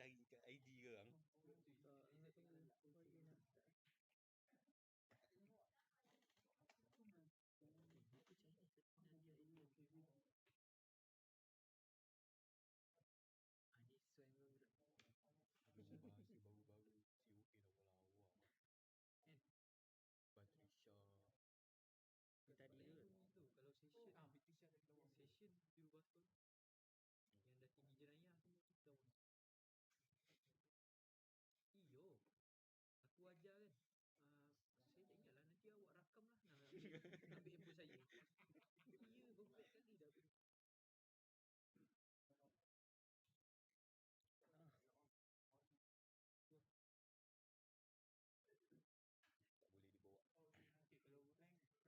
cari kat ID ke orang. Bahasa baru-baru si okey dah melawak. Patricia. Tadi tu kalau session Patricia dah tahu. Session dia botol. Yang dah tinggi jenayah tu tahu. Iyo. Aku ajar kan. Saya tak ingatlah, nanti awak rakam lah.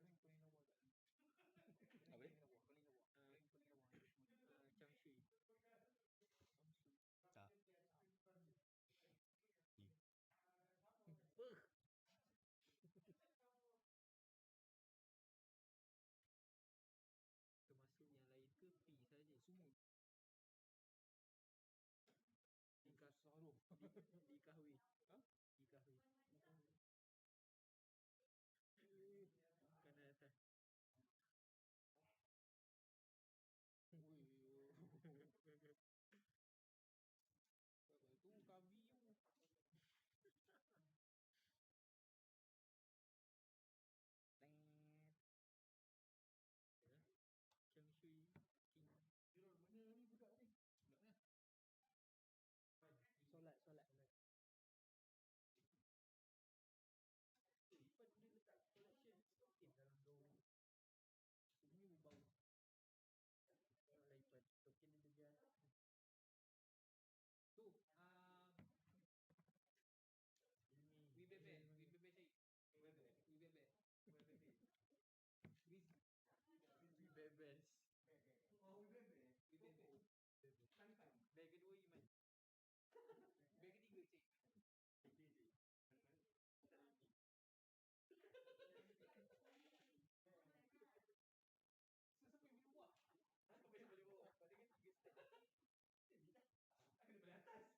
Ambil handphone saya. Iya, beberapa kali dah. Tak boleh dibawa. Okay, kalau rank paling lawa tak? Apa dia? Paling lawa. Changshui. Tak. Ni. Termasuk yang lain ke P saja? Semua. Dikasih dikahwi. Ha? Dikahwi. Kanan atas. Tu kabi tu. Changshui King. Mana ni budak ni? Solat. Lepas dia letak collection token dalam gaun. Sebenarnya bau. Lain token dia biar. Tu, We bebe say. We bebes. Oh, we bebe. Beg kedua Iman. Beg ketiga cik. Siapa yang boleh buat? Siapa yang boleh buat? Pada kan 3 step. Akan boleh atas. Dia jadi piramid. Iman pandai tak?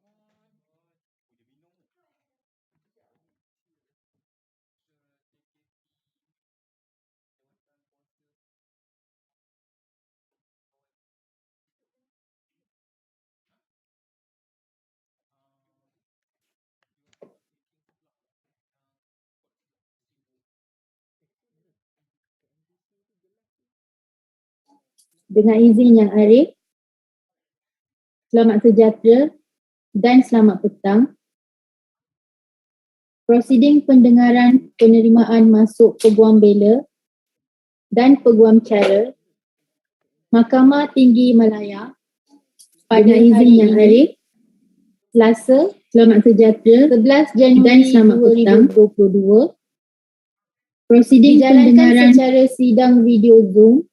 Dia minum tu. Dengan izin Yang Arif, selamat sejahtera dan selamat petang. Prosiding pendengaran penerimaan masuk Peguam Bela dan Peguam Cara Mahkamah Tinggi Malaya pada izin Yang Arif, Selasa, selamat sejahtera 11 Januari dan selamat petang 2022. Prosiding pendengaran secara sidang video Zoom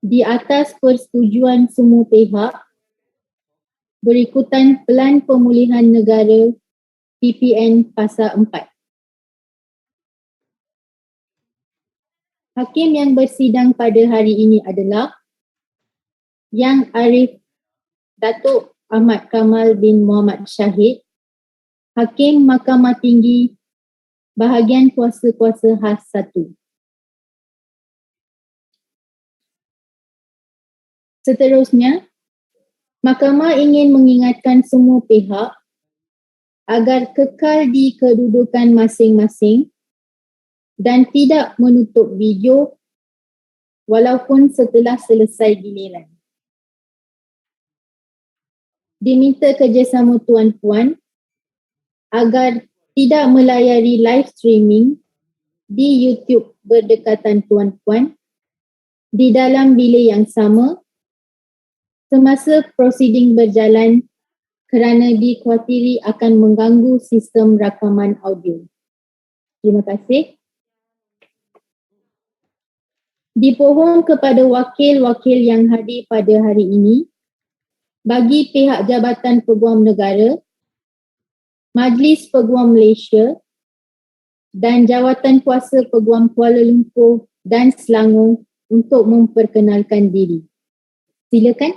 di atas persetujuan semua pihak berikutan Pelan Pemulihan Negara PPN Pasal 4. Hakim yang bersidang pada hari ini adalah Yang Arif Dato Ahmad Kamal bin Muhammad Shahid, Hakim Mahkamah Tinggi Bahagian Kuasa-Kuasa Khas 1. Seterusnya, Mahkamah ingin mengingatkan semua pihak agar kekal di kedudukan masing-masing dan tidak menutup video walaupun setelah selesai giliran. Diminta kerjasama tuan-puan agar tidak melayari live streaming di YouTube berdekatan tuan-puan di dalam bilik yang sama semasa prosiding berjalan kerana dikhawatiri akan mengganggu sistem rakaman audio. Terima kasih. Dipohon kepada wakil-wakil yang hadir pada hari ini bagi pihak Jabatan Peguam Negara, Majlis Peguam Malaysia, dan jawatan kuasa Peguam Kuala Lumpur dan Selangor untuk memperkenalkan diri. Silakan.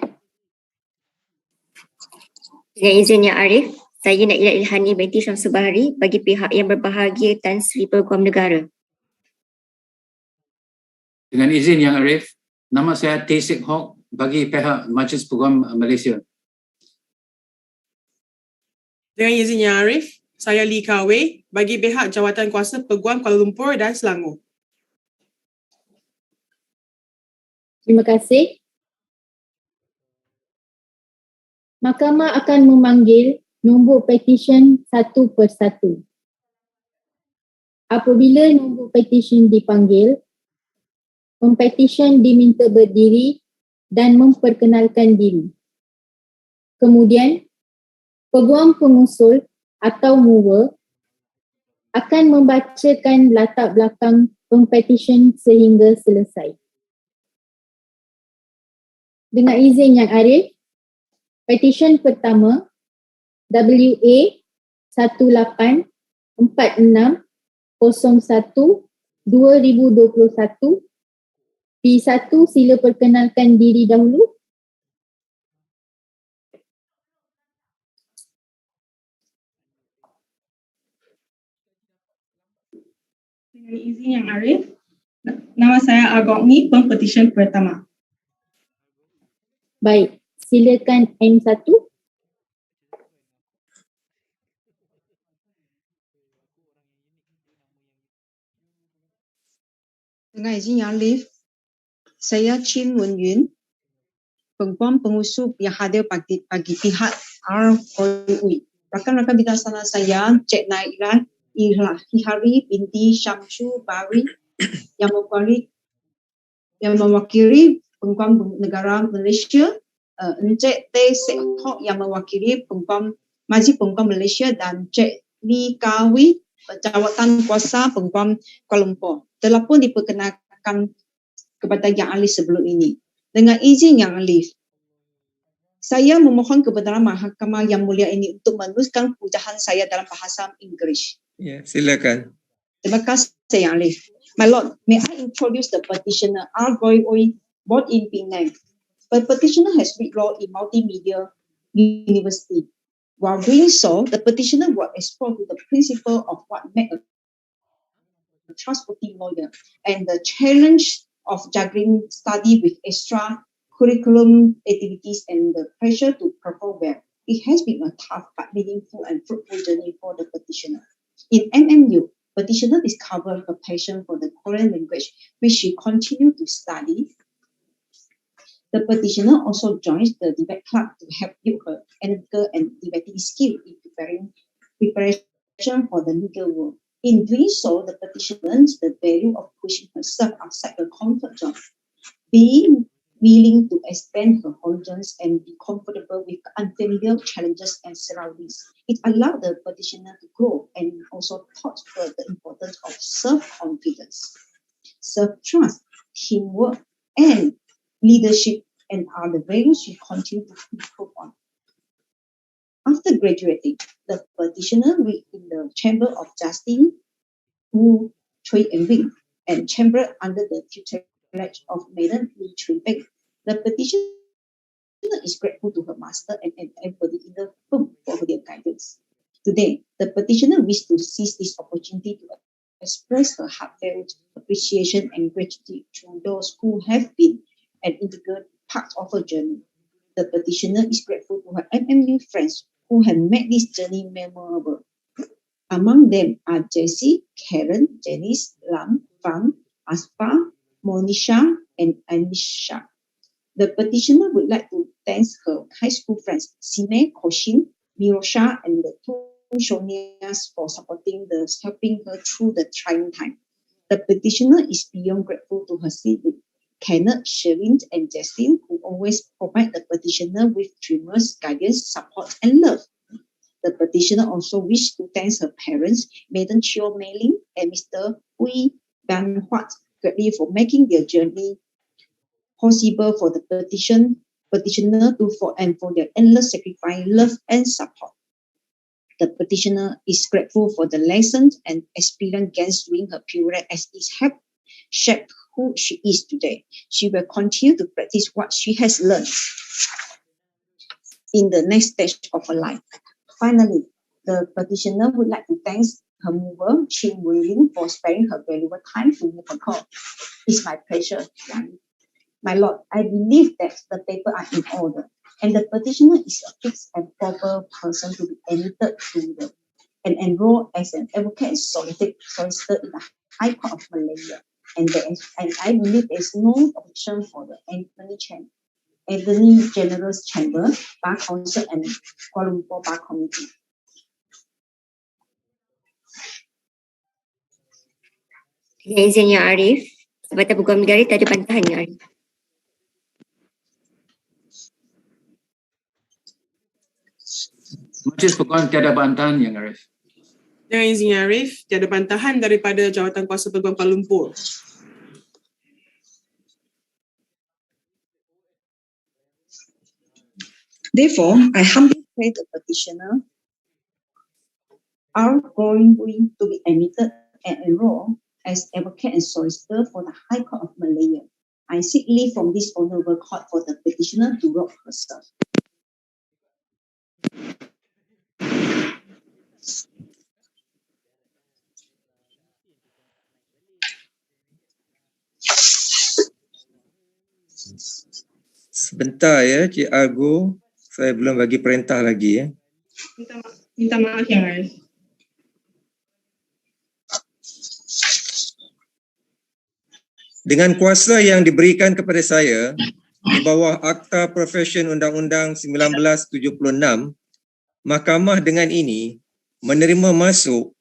Dengan izin Yang Arif, saya nak ilhani binti Syamsul Bahari bagi pihak yang berbahagia Tan Sri Peguam Negara. Dengan izin Yang Arif, nama saya T. Sik Hok bagi pihak Majlis Peguam Malaysia. Dengan izin Yang Arif, saya Lee Kawei bagi pihak Jawatan Kuasa Peguam Kuala Lumpur dan Selangor. Terima kasih. Mahkamah akan memanggil nombor petisyen satu persatu. Apabila nombor petisyen dipanggil, pempetisyen diminta berdiri dan memperkenalkan diri. Kemudian, peguam pengusul atau mover akan membacakan latar belakang pempetisyen sehingga selesai. Dengan izin Yang Arif, petisyen pertama WA 184601 P1, sila perkenalkan diri dahulu. Dengan izin Yang Arif, nama saya Agokni, pempetisyen pertama. Baik, silakan M1. Dengan izin Yang Arif, saya Chin Wen Yun, Peguam pengusul yang hadir bagi pihak ROI. Rakan-rakan bijaksana saya, Cik Nailan Ihari binti Syamsul Bahari yang mewakili Peguam Negara Malaysia, Encik T. Sik Hok yang mewakili Majlis Peguam Malaysia dan Cik Lee Kawi, Jawatan Kuasa Peguam Kuala Lumpur. Telah pun diperkenalkan kepada Yang Alif sebelum ini. Dengan izin Yang Alif, saya memohon kebenaran Mahkamah Yang Mulia ini untuk menuliskan pujahan saya dalam bahasa Inggeris. Ya, silakan. Terima kasih Yang Alif. My Lord, may I introduce the petitioner R. Goy, born in Penang. The petitioner has read law in Multimedia University. While doing so, the petitioner will explore the principle of what makes a trustworthy lawyer and the challenge of juggling study with extra curriculum activities and the pressure to perform well. It has been a tough but meaningful and fruitful journey for the petitioner. In MMU, petitioner discovered her passion for the Korean language, which she continued to study. The petitioner also joins the debate club to help build her analytical and debating skill in preparation for the legal world. In doing so, the petitioner learns the value of pushing herself outside her comfort zone, being willing to expand her horizons and be comfortable with unfamiliar challenges and surroundings. It allowed the petitioner to grow and also taught her the importance of self-confidence, self-trust, teamwork, and leadership, and are the values she continued to improve on. After graduating, the petitioner worked in the Chamber of Justice, Wu Chui and Wing, and Chamber under the tutelage of Madam Lee Chui Beng. The petitioner is grateful to her master and everybody in the firm for their guidance. Today, the petitioner wishes to seize this opportunity to express her heartfelt appreciation and gratitude to those who have been an integral part of her journey. The petitioner is grateful to her MMU friends who have made this journey memorable. Among them are Jessie, Karen, Janice, Lam, Fang, Asfa, Monisha, and Anisha. The petitioner would like to thank her high school friends, Sime, Koshin, Mirosha, and the two Shonias for helping her through the trying time. The petitioner is beyond grateful to her siblings, Kenneth, Sherlyn, and Jesslyn, who always provide the petitioner with tremendous guidance, support, and love. The petitioner also wishes to thank her parents, Madam Chio Mei-ling and Mr. Hui Ban-Huat, greatly for making their journey possible for the petitioner and for their endless sacrifice, love, and support. The petitioner is grateful for the lessons and experience gained during her period as it helped shape who she is today. She will continue to practice what she has learned in the next stage of her life. Finally, the petitioner would like to thank her mover, Chin Wen, for sparing her valuable time to move her call. It's my pleasure, Yani. My Lord, I believe that the papers are in order, and the petitioner is a fixed and proper person to be admitted to and enrolled as an advocate and solicitor in the High Court of Malaya. And I believe there is no option for the Attorney General's Chamber, Bar Council, and Kuala Lumpur Bar Committee. Dengan izin Yang Arif, Jabatan Peguam Negara tak ada bantahan Yang Arif. Majlis Peguam tiada bantahan Yang Arif. Dengan izin Yang Arif, tiada bantahan daripada Jawatan Kuasa Peguam Kuala Lumpur. Therefore, I humbly pray the petitioner are going to be admitted and enrolled as advocate and solicitor for the High Court of Malaya. I seek leave from this honourable court for the petitioner to robe herself. Sebentar ya, Cik Argo. Saya belum bagi perintah lagi ya. Minta maaf Yang Arif. Dengan kuasa yang diberikan kepada saya di bawah Akta Profession Undang-Undang 1976, Mahkamah dengan ini menerima masuk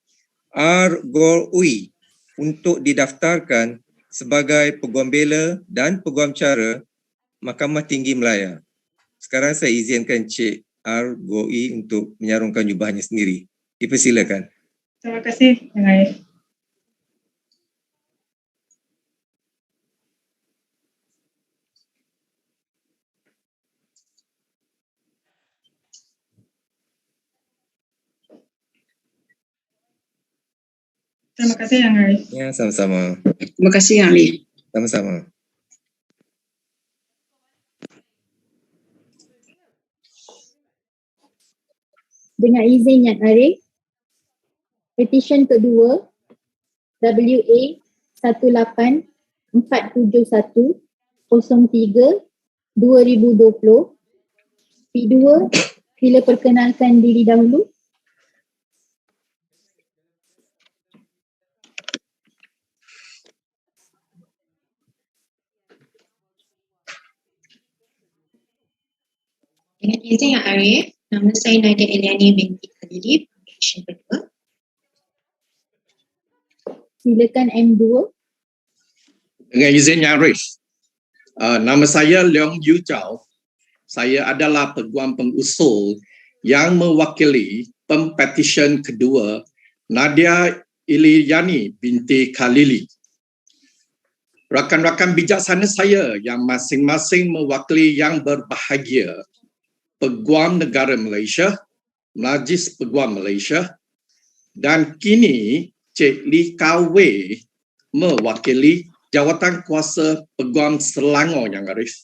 R.Ui untuk didaftarkan sebagai Peguam Bela dan Peguam Cara Mahkamah Tinggi Malaya. Sekarang saya izinkan Cik R.Ui untuk menyarungkan jubahnya sendiri. Dipersilakan. Terima kasih Yang Arif. Terima kasih Yang Arif. Ya, sama-sama. Terima kasih Yang Arif. Sama-sama. Dengan izin Yang Arif, petisyen kedua WA 1847103 P2, sila perkenalkan diri dahulu. Dengan izin Yang Arif, nama saya Nadia Eliani binti Khalili, petisyen kedua. Silakan M2. Dengan izin Yang Arif, nama saya Leong Yu Chao. Saya adalah peguam pengusul yang mewakili pempetisyen kedua Nadia Eliani binti Khalili. Rakan-rakan bijaksana saya yang masing-masing mewakili yang berbahagia, Peguam Negara Malaysia, Majlis Peguam Malaysia, dan kini Cik Lee Kah Wei mewakili Jawatan Kuasa Peguam Selangor Yang Arif.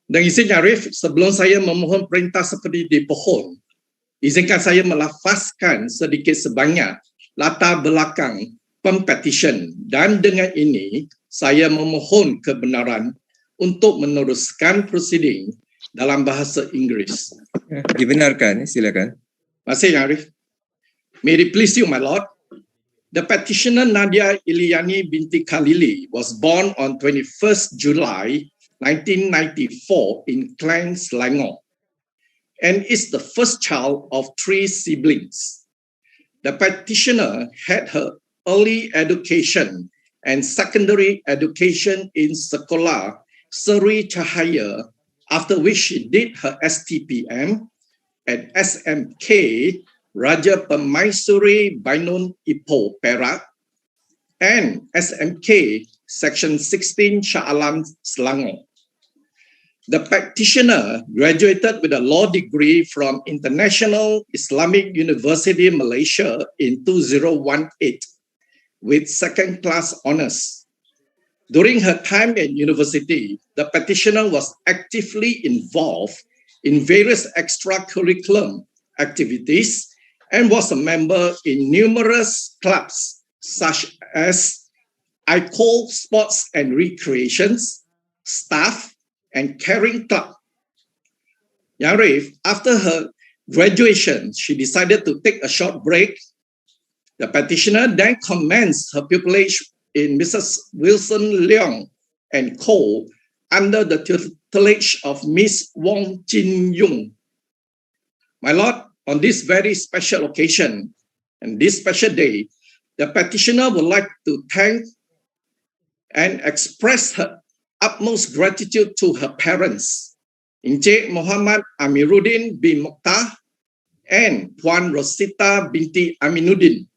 Dan izin Yang Arif, sebelum saya memohon perintah seperti dipohon, izinkan saya melafazkan sedikit sebanyak latar belakang pempetisyen dan dengan ini saya memohon kebenaran untuk meneruskan prosiding dalam bahasa Inggeris. Dibenarkan, silakan. Terima kasih Yang Arif. May it please you, my lord. The petitioner Nadia Eliani binti Khalili was born on 21st July 1994 in Klang, Selangor, and is the first child of 3 siblings. The petitioner had her early education and secondary education in Sekolah Seri Cahaya, after which she did her STPM at SMK Raja Permaisuri Bainun Ipoh, Perak, and SMK Section 16 Shah Alam, Selangor. The petitioner graduated with a law degree from International Islamic University Malaysia in 2018 with second-class honors. During her time at university, the petitioner was actively involved in various extracurricular activities and was a member in numerous clubs such as ICOL Sports and Recreations, Staff, and Caring Club. Yang Arif, after her graduation, she decided to take a short break. The petitioner then commenced her pupillage in Mrs. Wilson Leong and Co. under the tutelage of Miss Wong Chin Yung. My Lord, on this very special occasion and this special day, the petitioner would like to thank and express her utmost gratitude to her parents, Encik Muhammad Amiruddin bin Mokhtar and Puan Rosita binti Aminuddin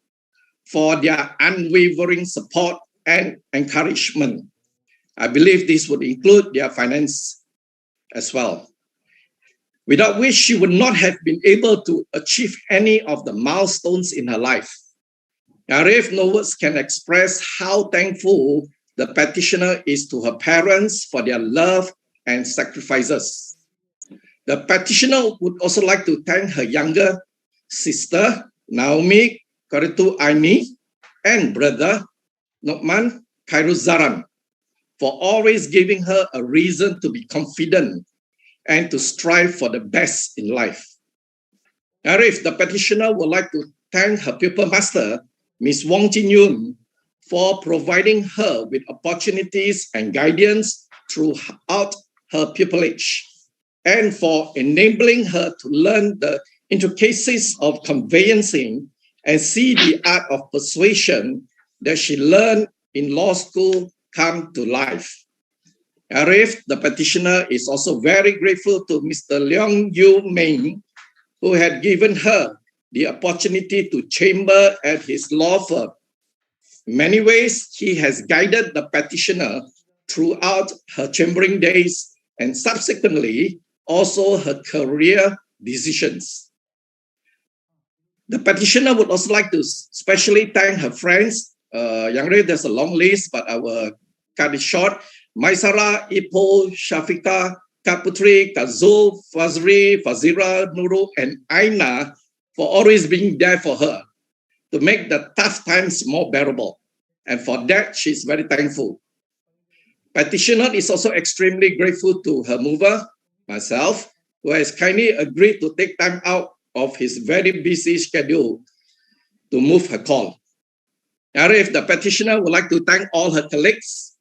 for their unwavering support and encouragement. I believe this would include their finance as well, without which she would not have been able to achieve any of the milestones in her life. Arif, no words can express how thankful the petitioner is to her parents for their love and sacrifices. The petitioner would also like to thank her younger sister, Naomi Karitu Aini, and brother, Nokman Khairuzaran, for always giving her a reason to be confident and to strive for the best in life. Arif, the petitioner would like to thank her pupil master, Ms. Wong Chin Yun, for providing her with opportunities and guidance throughout her pupillage, and for enabling her to learn the intricacies of conveyancing and see the art of persuasion that she learned in law school come to life. Arif, the petitioner, is also very grateful to Mr. Leong Yu Meng, who had given her the opportunity to chamber at his law firm. In many ways, he has guided the petitioner throughout her chambering days and subsequently also her career decisions. The petitioner would also like to especially thank her friends. Yang Rei, there's a long list, but I will cut it short. Maisara, Ipo, Shafika, Kaputri, Kazul, Fazri, Fazira, Nuru, and Aina for always being there for her to make the tough times more bearable. And for that, she's very thankful. Petitioner is also extremely grateful to her mover, myself, who has kindly agreed to take time out of his very busy schedule to move her call. Arif, the petitioner, would like to thank all her colleagues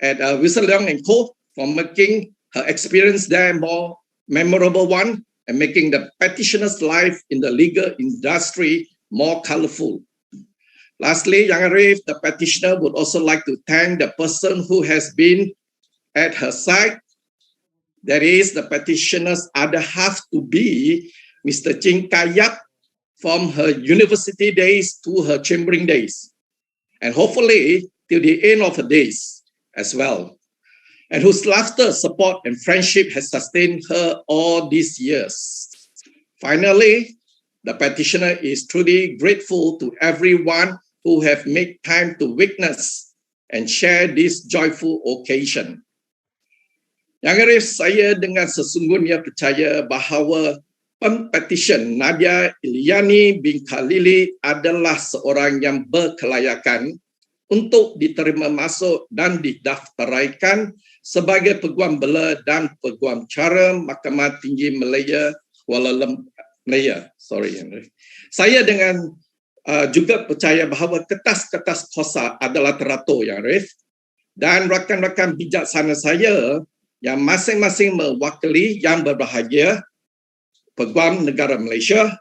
at Wilson Leong & Co. for making her experience there more memorable one and making the petitioner's life in the legal industry more colorful. Lastly, Yang Arif, the petitioner, would also like to thank the person who has been at her side. That is the petitioner's other half to be Mr. Ching Kayat, from her university days to her chambering days, and hopefully till the end of her days as well, and whose laughter, support, and friendship has sustained her all these years. Finally, the petitioner is truly grateful to everyone who have made time to witness and share this joyful occasion. Yang Arif, saya dengan sesungguhnya percaya bahawa Pempetisyen Nadia Ilyani bin Khalili adalah seorang yang berkelayakan untuk diterima masuk dan didaftaraikan sebagai Peguam Bela dan Peguam Cara Mahkamah Tinggi Malaya Kuala Lumpur. Saya dengan juga percaya bahawa kertas-kertas kuasa adalah teratur, Yang Arif, dan rakan-rakan bijaksana saya yang masing-masing mewakili yang berbahagia, Peguam Negara Malaysia,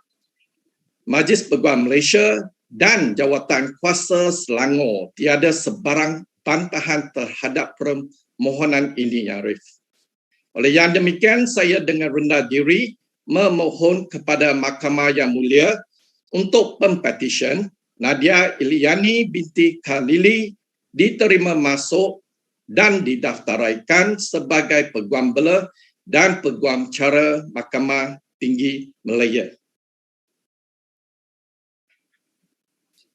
Majlis Peguam Malaysia dan Jawatan Kuasa Selangor tiada sebarang bantahan terhadap permohonan ini, Yang Arif. Oleh yang demikian, saya dengan rendah diri memohon kepada Mahkamah Yang Mulia untuk Pempetisyen Nadia Ilyani binti Khalili diterima masuk dan didaftaraikan sebagai Peguam Bela dan Peguam Cara Mahkamah Tinggi Malaya.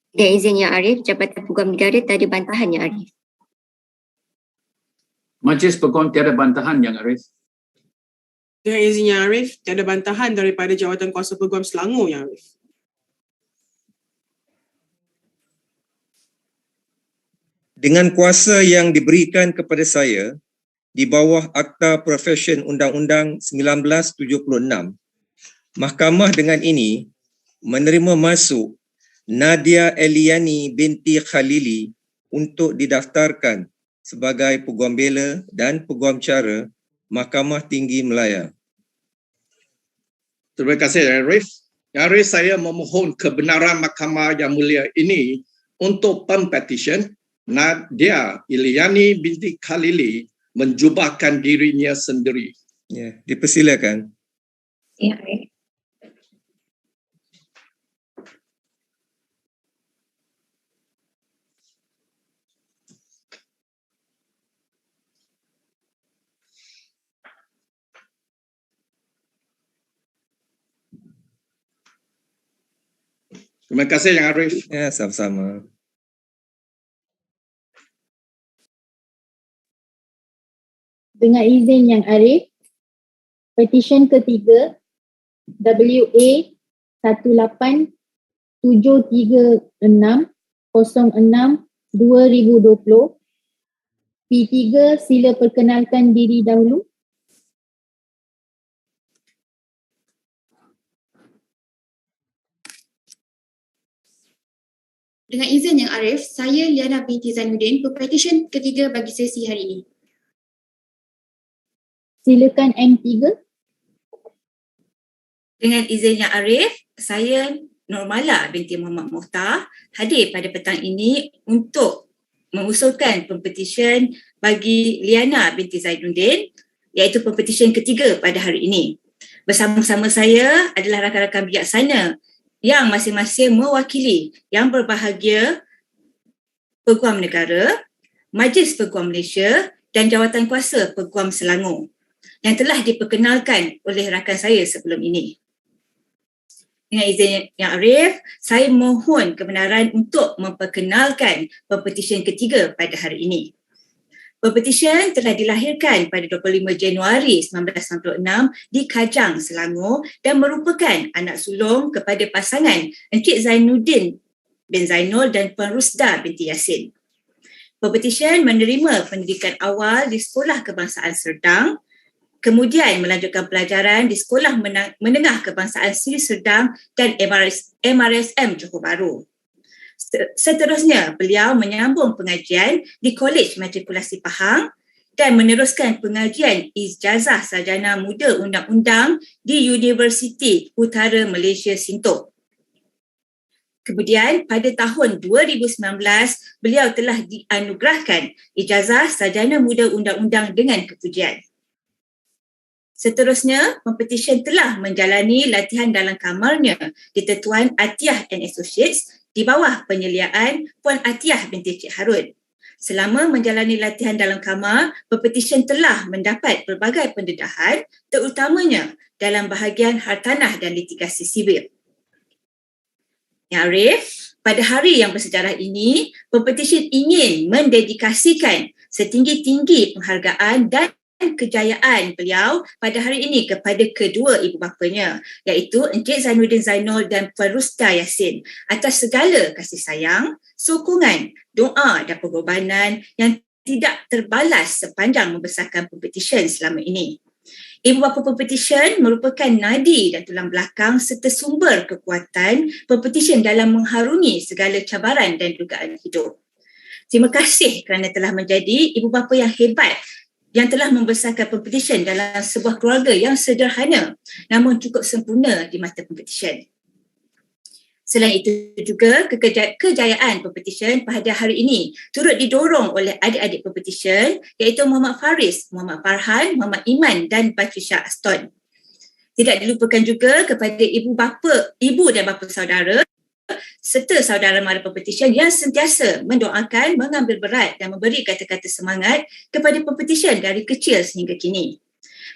Dengan izin Yang Arif, Jabatan Peguam Negara tak ada bantahan Yang Arif. Majlis Peguam tiada bantahan Yang Arif. Dengan izin Yang Arif, tiada bantahan daripada Jawatan Kuasa Peguam Selangor Yang Arif. Dengan kuasa yang diberikan kepada saya di bawah Akta Profesyen Undang-Undang 1976, Mahkamah dengan ini menerima masuk Nadia Eliani binti Khalili untuk didaftarkan sebagai Peguam Bela dan Peguam Cara Mahkamah Tinggi Malaya. Terima kasih Yang Arif. Yang Arif, saya memohon kebenaran Mahkamah Yang Mulia ini untuk Pempetisyen Nadia Eliani binti Khalili menjubahkan dirinya sendiri. Ya, dipersilakan. Ya, Arif. Terima kasih Yang Arif. Ya, sama-sama. Dengan izin Yang Arif, petisyen ketiga WA 1873606/2020. P3, sila perkenalkan diri dahulu. Dengan izin Yang Arif, saya Liana binti Zainuddin, Pempetisyen ketiga bagi sesi hari ini. Silakan M3. Dengan izin Yang Arif, saya Normala binti Muhammad Muhtar hadir pada petang ini untuk mengusulkan pempetisyen bagi Liana binti Zainuddin, iaitu pempetisyen ketiga pada hari ini. Bersama-sama saya adalah rakan-rakan bijaksana yang masing-masing mewakili yang berbahagia Peguam Negara, Majlis Peguam Malaysia dan Jawatan Kuasa Peguam Selangor yang telah diperkenalkan oleh rakan saya sebelum ini. Dengan izin Yang Arif, saya mohon kebenaran untuk memperkenalkan pempetisyen ketiga pada hari ini. Pempetisyen telah dilahirkan pada 25 Januari 1996 di Kajang, Selangor dan merupakan anak sulung kepada pasangan Encik Zainuddin bin Zainul dan Puan Rusda binti Yasin. Pempetisyen menerima pendidikan awal di Sekolah Kebangsaan Serdang, kemudian melanjutkan pelajaran di Sekolah Menengah Kebangsaan Sri Serdang dan MRSM Johor Bahru. Seterusnya, beliau menyambung pengajian di Kolej Matrikulasi Pahang dan meneruskan pengajian Ijazah Sarjana Muda Undang-Undang di Universiti Utara Malaysia Sintok. Kemudian pada tahun 2019, beliau telah dianugerahkan Ijazah Sarjana Muda Undang-Undang dengan kepujian. Seterusnya, pempetisyen telah menjalani latihan dalam kamarnya di Tetuan Atiyah and Associates di bawah penyeliaan Puan Atiyah binti Cik Harun. Selama menjalani latihan dalam kamar, pempetisyen telah mendapat pelbagai pendedahan, terutamanya dalam bahagian hartanah dan litigasi sivil. Yang Arif, pada hari yang bersejarah ini, pempetisyen ingin mendedikasikan setinggi-tinggi penghargaan dan kejayaan beliau pada hari ini kepada kedua ibu bapanya, iaitu Encik Zainuddin Zainul dan Puan Rusda Yasin atas segala kasih sayang, sokongan, doa dan pengorbanan yang tidak terbalas sepanjang membesarkan pempetisyen selama ini. Ibu bapa pempetisyen merupakan nadi dan tulang belakang serta sumber kekuatan pempetisyen dalam mengharungi segala cabaran dan dugaan hidup. Terima kasih kerana telah menjadi ibu bapa yang hebat yang telah membesarkan pempetisyen dalam sebuah keluarga yang sederhana namun cukup sempurna di mata pempetisyen. Selain itu juga, kejayaan pempetisyen pada hari ini turut didorong oleh adik-adik pempetisyen iaitu Muhammad Faris, Muhammad Farhan, Muhammad Iman dan Patricia Aston. Tidak dilupakan juga kepada ibu dan bapa saudara serta saudara mara pempetisyen yang sentiasa mendoakan, mengambil berat dan memberi kata-kata semangat kepada pempetisyen dari kecil sehingga kini.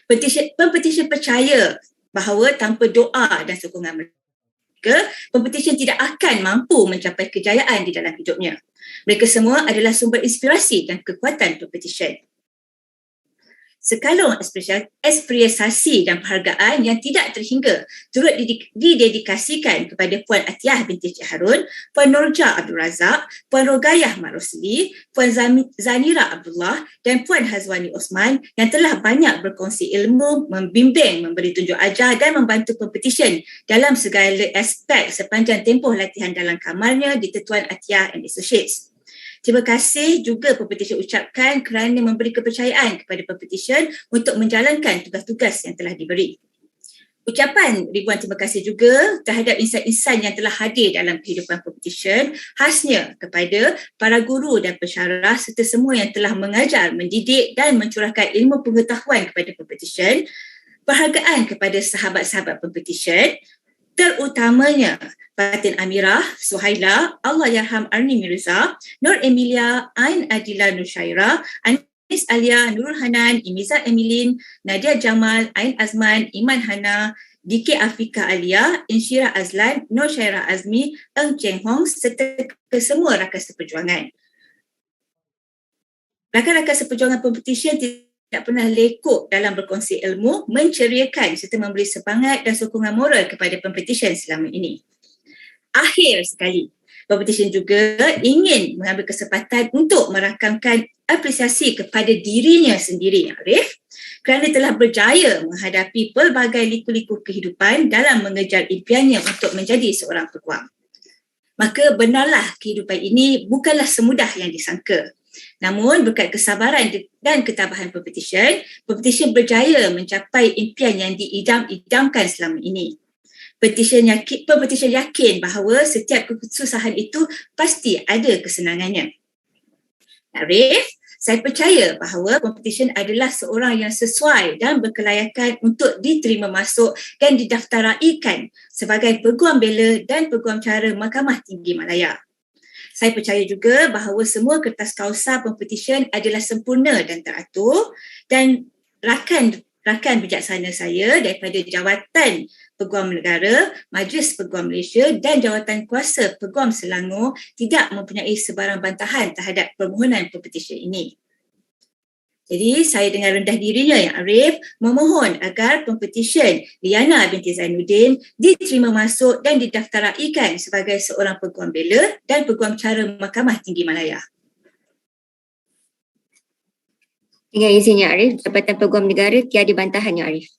Pempetisyen percaya bahawa tanpa doa dan sokongan mereka, pempetisyen tidak akan mampu mencapai kejayaan di dalam hidupnya. Mereka semua adalah sumber inspirasi dan kekuatan pempetisyen. Sekalung apresiasi dan penghargaan yang tidak terhingga turut didedikasikan kepada Puan Atiyah binti Cik Harun, Puan Nurja Abdul Razak, Puan Rogayah Mat Rosli, Puan Zanira Abdullah dan Puan Hazwani Osman yang telah banyak berkongsi ilmu, membimbing, memberi tunjuk ajar dan membantu pempetisyen dalam segala aspek sepanjang tempoh latihan dalam kamarnya di Tetuan Atiyah and Associates. Terima kasih juga pempetisyen ucapkan kerana memberi kepercayaan kepada pempetisyen untuk menjalankan tugas-tugas yang telah diberi. Ucapan ribuan terima kasih juga terhadap insan-insan yang telah hadir dalam kehidupan pempetisyen, khasnya kepada para guru dan pensyarah serta semua yang telah mengajar, mendidik dan mencurahkan ilmu pengetahuan kepada pempetisyen. Penghargaan kepada sahabat-sahabat pempetisyen, terutamanya Fatin Amirah, Suhaila, Allahyarham Arni Mirza, Nur Emilia, Ain Adila Nusyaira, Anis Alia, Nurul Hanan, Imiza Emilin, Nadia Jamal, Ain Azman, Iman Hana, DK Afika Alia, Insyira Azlan, Nur Syaira Azmi, Eng Cheng Hong serta kesemua rakan seperjuangan. Rakan-rakan seperjuangan pempetisyen tidak pernah lekuk dalam berkongsi ilmu, menceriakan serta memberi semangat dan sokongan moral kepada pempetisyen selama ini. Akhir sekali, pempetisyen juga ingin mengambil kesempatan untuk merakamkan apresiasi kepada dirinya sendiri, Arif, kerana telah berjaya menghadapi pelbagai liku-liku kehidupan dalam mengejar impiannya untuk menjadi seorang peguam. Maka benarlah kehidupan ini bukanlah semudah yang disangka. Namun berkat kesabaran dan ketabahan pempetisyen berjaya mencapai impian yang diidam-idamkan selama ini. Pempetisyen yakin bahawa setiap kesusahan itu pasti ada kesenangannya. Arif, saya percaya bahawa pempetisyen adalah seorang yang sesuai dan berkelayakan untuk diterima masuk dan didaftaraikan sebagai Peguam Bela dan Peguam Cara Mahkamah Tinggi Malaya. Saya percaya juga bahawa semua kertas kausa pempetisyen adalah sempurna dan teratur dan rakan bijaksana saya daripada Jawatan Peguam Negara, Majlis Peguam Malaysia dan Jawatan Kuasa Peguam Selangor tidak mempunyai sebarang bantahan terhadap permohonan pempetisyen ini. Jadi saya dengan rendah dirinya yang Arif memohon agar pempetisyen Liana binti Zainuddin diterima masuk dan didaftaraikan sebagai seorang Peguam Bela dan Peguam Cara Mahkamah Tinggi Malaya. Dengan izinnya Arif, Jabatan Peguam Negara tiada bantahan yang Arif.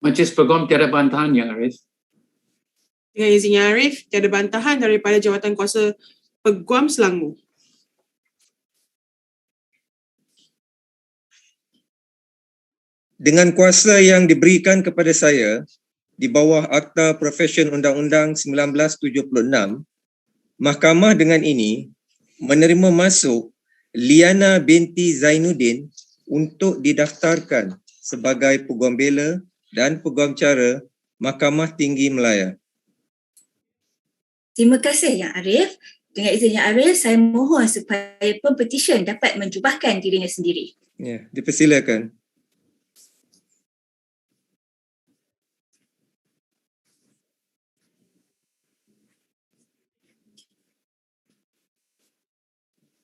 Majlis Peguam tiada bantahan yang Arif. Dengan izinnya Arif, tiada bantahan daripada Jawatan Kuasa Peguam Selangor. Dengan kuasa yang diberikan kepada saya di bawah Akta Profesyen Undang-Undang 1976, Mahkamah dengan ini menerima masuk Liana binti Zainuddin untuk didaftarkan sebagai Peguam Bela dan Peguam Cara Mahkamah Tinggi Malaya. Terima kasih Yang Arif. Dengan izin Yang Arif, saya mohon supaya pempetisyen dapat menjubahkan dirinya sendiri. Ya, dipersilakan.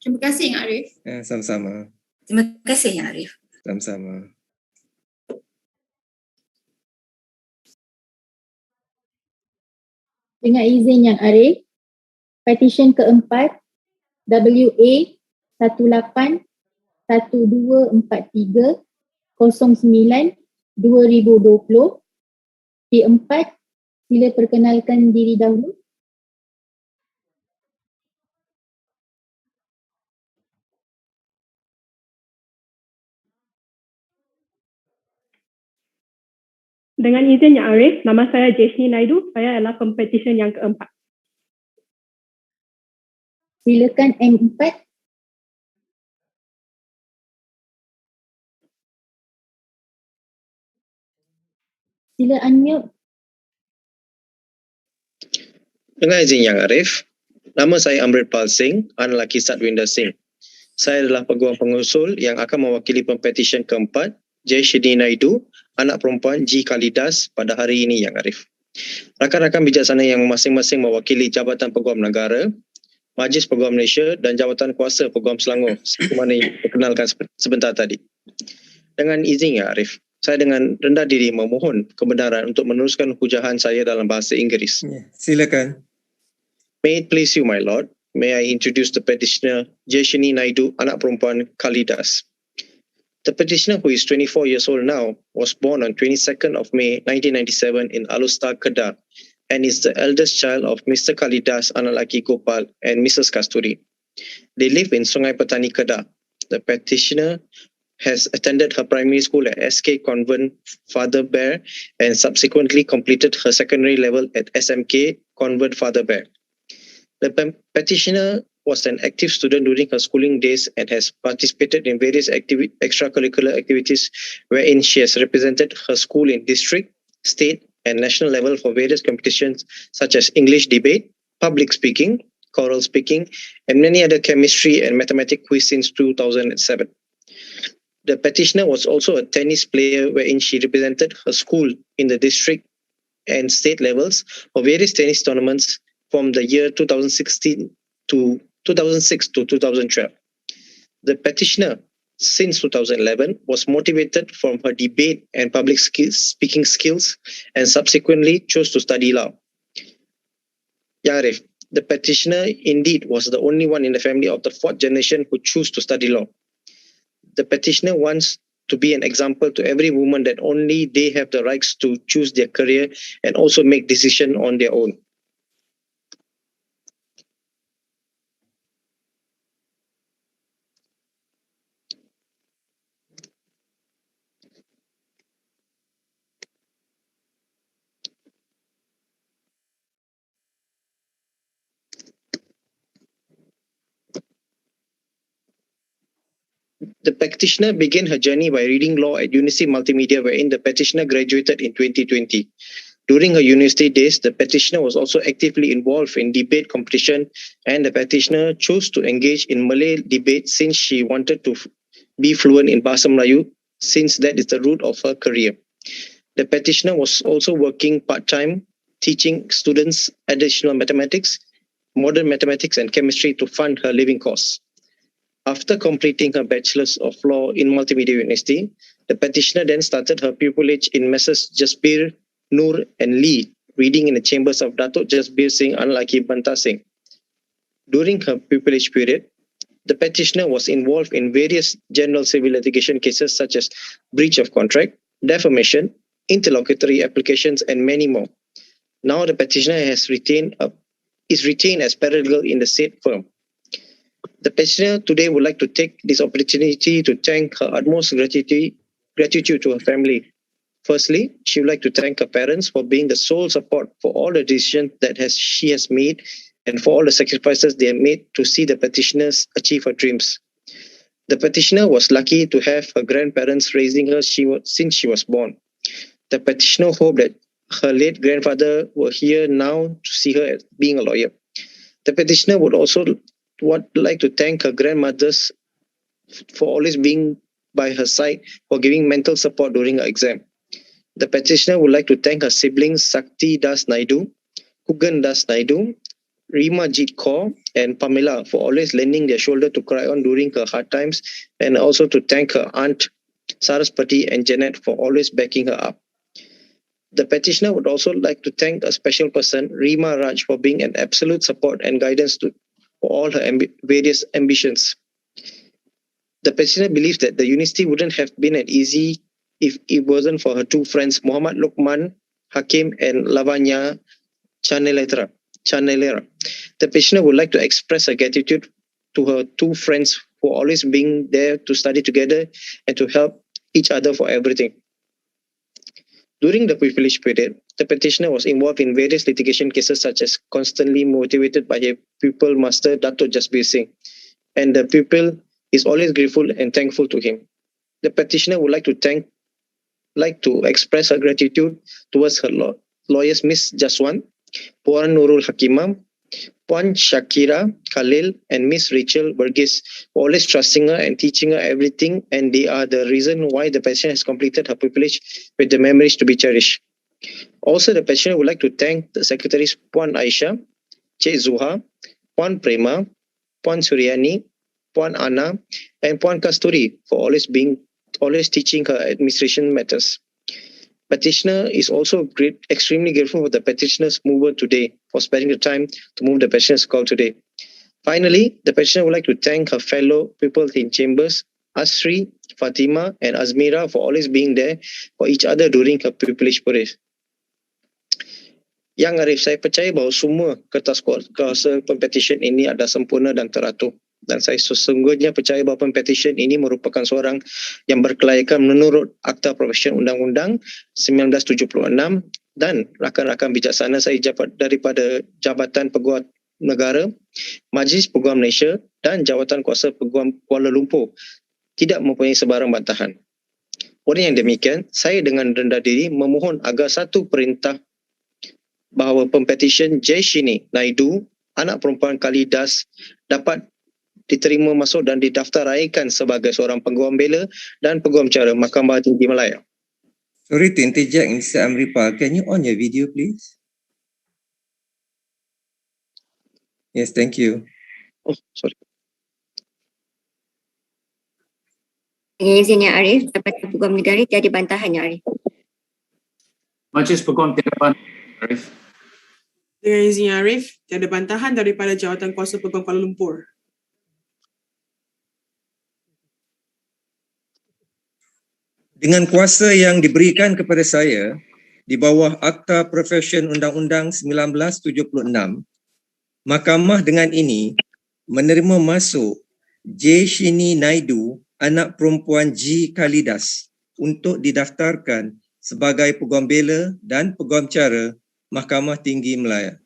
Terima kasih Yang Arif. Ya, sama-sama. Terima kasih Yang Arif. Sama-sama. Dengan izin Yang Arif, petisyen keempat WA 181243 09 2020. P4, sila perkenalkan diri dahulu. Dengan izin Yang Arif, nama saya Jesni Naidu. Saya adalah pempetisyen yang keempat. Silakan M4. Sila unmute. Dengan izin Yang Arif, nama saya Amritpal Singh, anak lelaki Satwinder Singh. Saya adalah peguam pengusul yang akan mewakili Pempetisyen keempat, J. Shidi Naidu, anak perempuan G. Khalidas pada hari ini Yang Arif. Rakan-rakan bijaksana yang masing-masing mewakili Jabatan Peguam Negara, Majlis Peguam Malaysia dan Jawatan Kuasa Peguam Selangor, seperti mana yang diperkenalkan sebentar tadi. Dengan izin Yang Arif, saya dengan rendah diri memohon kebenaran untuk meneruskan hujahan saya dalam bahasa Inggeris. Silakan. May it please you, my lord, may I introduce the petitioner Jeshini Naidu, anak perempuan Khalidas. The petitioner, who is 24 years old now, was born on 22nd of May 1997 in Alustar, Kedah, and is the eldest child of Mr. Khalidas, anak lelaki Gopal, and Mrs. Kasturi. They live in Sungai Petani, Kedah. The petitioner has attended her primary school at SK Convent Father Bear and subsequently completed her secondary level at SMK Convent Father Bear. The petitioner was an active student during her schooling days and has participated in various extracurricular activities wherein she has represented her school in district, state and national level for various competitions such as English debate, public speaking, choral speaking and many other chemistry and mathematics quiz since 2007. The petitioner was also a tennis player wherein she represented her school in the district and state levels for various tennis tournaments from the year 2006 to 2012. The petitioner, since 2011, was motivated from her debate and public speaking skills and subsequently chose to study law. Yang Arif, the petitioner indeed was the only one in the family of the fourth generation who chose to study law. The petitioner wants to be an example to every woman that only they have the rights to choose their career and also make decisions on their own. The petitioner began her journey by reading law at University Multimedia, wherein the petitioner graduated in 2020. During her university days, the petitioner was also actively involved in debate competition, and the petitioner chose to engage in Malay debate since she wanted to be fluent in Bahasa Melayu, since that is the root of her career. The petitioner was also working part-time, teaching students additional mathematics, modern mathematics and chemistry to fund her living costs. After completing her Bachelor's of Law in Multimedia University, the petitioner then started her pupillage in Messrs. Jasbir, Noor and Lee, reading in the chambers of Dato Jasbir Singh, unlike Banta Singh. During her pupillage period, the petitioner was involved in various general civil litigation cases such as breach of contract, defamation, interlocutory applications and many more. Now the petitioner is retained as paralegal in the said firm. The petitioner today would like to take this opportunity to thank her utmost gratitude to her family. Firstly, she would like to thank her parents for being the sole support for all the decisions that she has made and for all the sacrifices they have made to see the petitioners achieve her dreams. The petitioner was lucky to have her grandparents raising her since she was born. The petitioner hoped that her late grandfather were here now to see her as being a lawyer. The petitioner would also like to thank her grandmothers for always being by her side for giving mental support during her exam. The petitioner would like to thank her siblings Sakti Das Naidu, Kugan Das Naidu, Rima Jeet Kaur and Pamela for always lending their shoulder to cry on during her hard times, and also to thank her aunt Saraspati and Janet for always backing her up. The petitioner would also like to thank a special person, Rima Raj, for being an absolute support and guidance for all her various ambitions. The petitioner believes that the university wouldn't have been as easy if it wasn't for her two friends, Muhammad Luqman Hakim and Lavanya Chanelera. The petitioner would like to express her gratitude to her two friends for always being there to study together and to help each other for everything. During the privilege period, the petitioner was involved in various litigation cases such as constantly motivated by her pupil master Dato Jasbir Singh, and the pupil is always grateful and thankful to him. The petitioner would like to express her gratitude towards her lawyers Miss Jaswant, Puan Nurul Hakimah, Puan Shakira Khalil, and Miss Rachel Burgess for always trusting her and teaching her everything, and they are the reason why the petitioner has completed her privilege with the memories to be cherished. Also, the petitioner would like to thank the secretaries Puan Aisha, Cik Zuha, Puan Prema, Puan Suryani, Puan Anna, and Puan Kasturi for always teaching her administration matters. Petitioner is also extremely grateful for the petitioner's mover today for sparing the time to move the petitioner's call today. Finally, the petitioner would like to thank her fellow people in chambers, Asri, Fatima, and Azmira for always being there for each other during her privilege parade. Yang Arif, saya percaya bahawa semua kertas kuasa pempetition ini adalah sempurna dan teratur. Dan saya sesungguhnya percaya bahawa pempetition ini merupakan seorang yang berkelayakan menurut Akta Profesion Undang-Undang 1976 dan rakan-rakan bijaksana saya daripada Jabatan Peguam Negara, Majlis Peguam Malaysia dan Jawatan Kuasa Peguam Kuala Lumpur tidak mempunyai sebarang bantahan. Oleh yang demikian, saya dengan rendah diri memohon agar satu perintah bahawa pempetisyen Jaishini Naidu, anak perempuan Kalidas, dapat diterima masuk dan didaftaraikan sebagai seorang peguam bela dan peguam cara Mahkamah Tinggi Malaya. Sorry to interject, Mr. Amripa. Can you on your video, please? Yes, thank you. Oh, sorry. Dengan izin Yang Arif, Jabatan Peguam Negara tiada bantahan Yang Arif. Majlis Peguam tiada bantahan, Arif. Dengan izin Yang Arif, tiada bantahan daripada Jawatan Kuasa Peguam Kuala Lumpur. Dengan kuasa yang diberikan kepada saya di bawah Akta Profesion Undang-Undang 1976, Mahkamah dengan ini menerima masuk Jaishini Naidu, anak perempuan G. Kalidas, untuk didaftarkan sebagai peguam bela dan peguam cara Mahkamah Tinggi Malaya.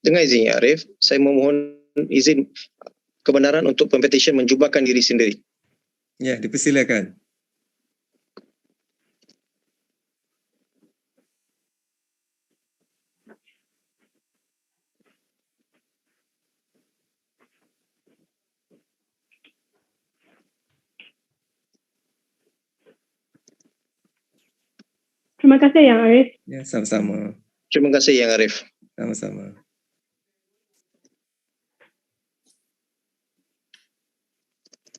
Dengan izin Yang Arif, saya memohon izin kebenaran untuk pempetition menjubahkan diri sendiri. Ya, dipersilakan. Terima kasih Yang Arif. Ya, sama-sama. Terima kasih Yang Arif. Sama-sama.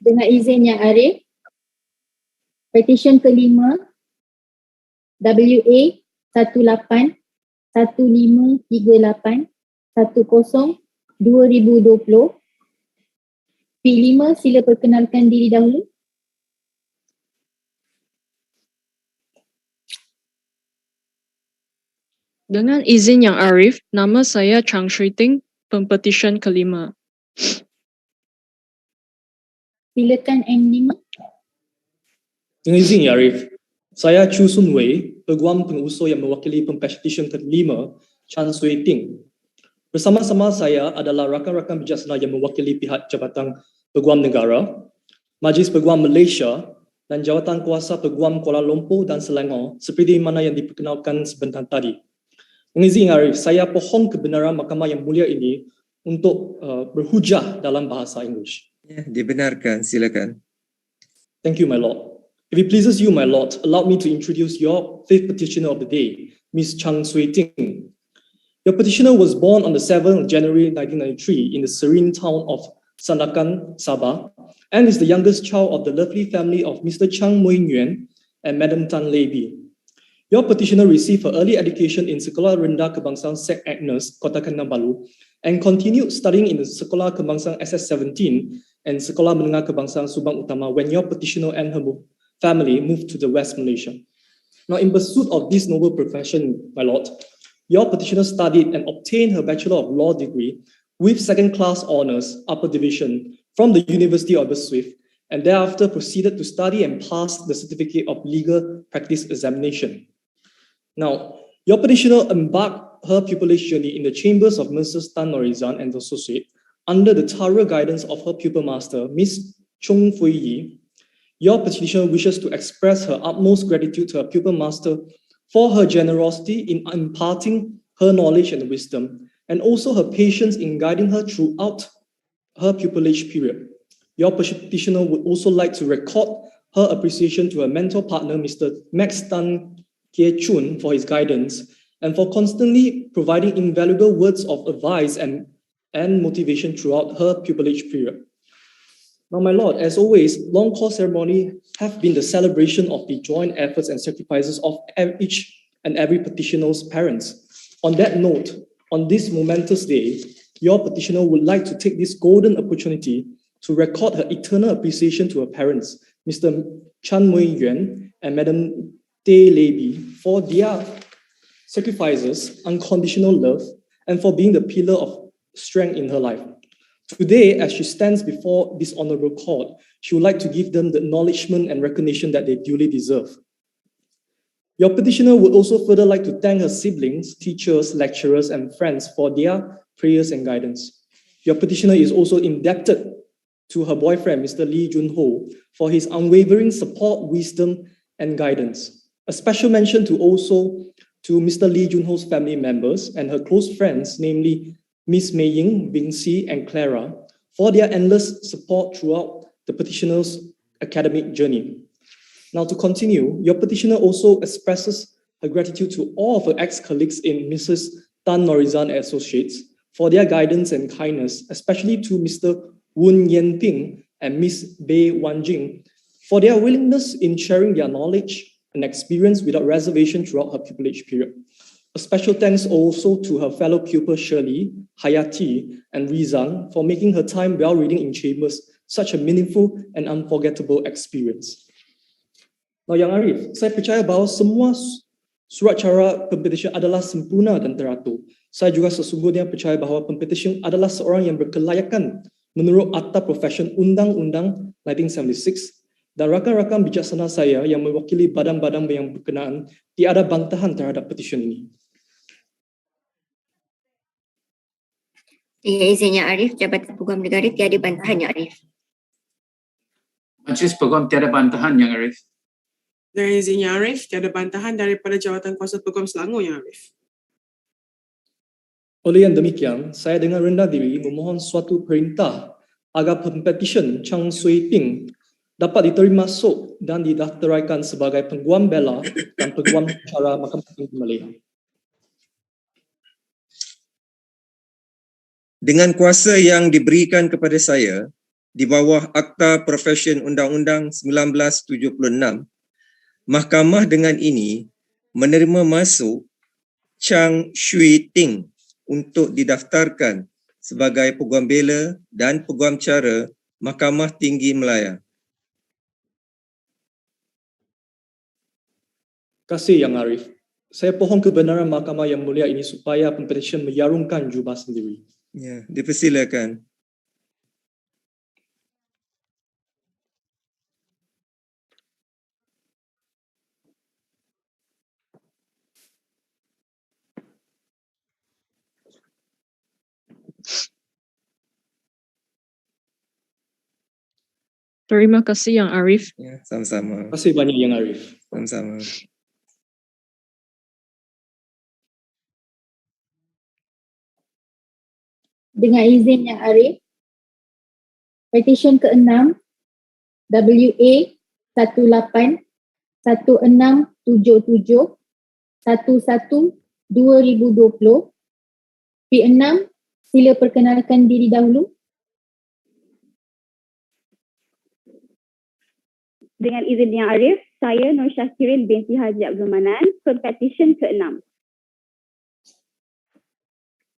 Dengan izin Yang Arif, petisyen kelima WA 18-1538-10-2020. P5, sila perkenalkan diri dahulu. Dengan izin Yang Arif, nama saya Chang Shui Ting, pempetisyen kelima. Silakan M5. Dengan izin Yang Arif, saya Chu Sun Wei, peguam pengusul yang mewakili pempetisyen kelima Chang Shui Ting. Bersama-sama saya adalah rakan-rakan bijaksana yang mewakili pihak Jabatan Peguam Negara, Majlis Peguam Malaysia dan Jawatan Kuasa Peguam Kuala Lumpur dan Selangor seperti mana yang diperkenalkan sebentar tadi. Dengan izin Arif, saya pohon kebenaran mahkamah yang mulia ini untuk berhujah dalam bahasa Inggeris. Ya, dibenarkan, silakan. Thank you, my lord. If it pleases you, my lord, allow me to introduce your fifth petitioner of the day, Ms. Chang Shui Ting. Your petitioner was born on the 7th of January 1993 in the serene town of Sandakan, Sabah, and is the youngest child of the lovely family of Mr. Chang Mui Nguyen and Madam Tan Lei Bi. Your petitioner received her early education in Sekolah Rendah Kebangsaan St. Agnes, Kota Kinabalu, and continued studying in the Sekolah Kebangsaan SS17 and Sekolah Menengah Kebangsaan Subang Utama when your petitioner and her family moved to the West Malaysia. Now, in pursuit of this noble profession, my lord, your petitioner studied and obtained her Bachelor of Law degree with second-class honours, upper division, from the University of Swift, and thereafter proceeded to study and pass the Certificate of Legal Practice examination. Now, your petitioner embarked her pupillage journey in the chambers of Mrs. Tan Norizan and Associate under the thorough guidance of her pupil master, Miss Chung Fui Yi. Your petitioner wishes to express her utmost gratitude to her pupil master for her generosity in imparting her knowledge and wisdom, and also her patience in guiding her throughout her pupillage period. Your petitioner would also like to record her appreciation to her mentor partner, Mr. Max Tan Kie Chun, for his guidance and for constantly providing invaluable words of advice and motivation throughout her pupillage period. Now, my Lord, as always, long course ceremony have been the celebration of the joint efforts and sacrifices of each and every petitioner's parents. On that note, on this momentous day, your petitioner would like to take this golden opportunity to record her eternal appreciation to her parents, Mr. Chan Mui Yuan and Madam Tay Lei, for their sacrifices, unconditional love, and for being the pillar of strength in her life. Today, as she stands before this honorable court, she would like to give them the acknowledgement and recognition that they duly deserve. Your petitioner would also further like to thank her siblings, teachers, lecturers, and friends for their prayers and guidance. Your petitioner is also indebted to her boyfriend, Mr. Lee Jun-ho, for his unwavering support, wisdom, and guidance. A special mention to Mr. Lee Jun-ho's family members and her close friends, namely Miss Mei Ying, Vinci, and Clara, for their endless support throughout the petitioner's academic journey. Now, to continue, your petitioner also expresses her gratitude to all of her ex-colleagues in Mrs. Tan Norizan Associates for their guidance and kindness, especially to Mr. Woon Yen Ping and Miss Bei Wan Jing for their willingness in sharing their knowledge and experience without reservation throughout her pupillage period. A special thanks also to her fellow pupil Shirley, Hayati, and Rizan for making her time while reading in chambers such a meaningful and unforgettable experience. Now, Yang Arif, saya percaya bahawa semua surat cara Pempetisyen adalah sempurna dan teratur. Saya juga sesungguhnya percaya bahawa Pempetisyen adalah seorang yang berkelayakan menurut Akta Profesion Undang-Undang 1976 dan rakan-rakan bijaksana saya yang mewakili badan-badan yang berkenaan tiada bantahan terhadap petisyen ini. Dengan izinnya Arif, Jabatan Peguam Negara tiada bantahan yang Arif. Majlis Peguam tiada bantahan yang Arif. Dengan izinnya Arif, tiada bantahan daripada Jawatan Kuasa Peguam Selangor yang Arif. Oleh yang demikian, saya dengan rendah diri memohon suatu perintah agar Pempetisyen Chang Sui Ting dapat diterima masuk dan didaftaraikan sebagai Peguam Bela dan Peguam Cara Mahkamah Tinggi Malaya. Dengan kuasa yang diberikan kepada saya di bawah Akta Profesion Undang-Undang 1976, Mahkamah dengan ini menerima masuk Chang Sui Ting untuk didaftarkan sebagai Peguam Bela dan Peguam Cara Mahkamah Tinggi Malaya. Terima kasih Yang Arif. Saya pohon kebenaran Mahkamah yang mulia ini supaya Pempetisyen menyarungkan jubah sendiri. Ya, dipersilakan. Terima kasih Yang Arif. Ya, sama-sama. Terima kasih banyak Yang Arif. Sama-sama. Dengan izin Yang Arif, petisyen ke-6 WA 181677 11/2020 P6, sila perkenalkan diri dahulu. Dengan izin Yang Arif, saya Nur Syakirin binti Haji Abdul Manan, Pempetisyen ke-6.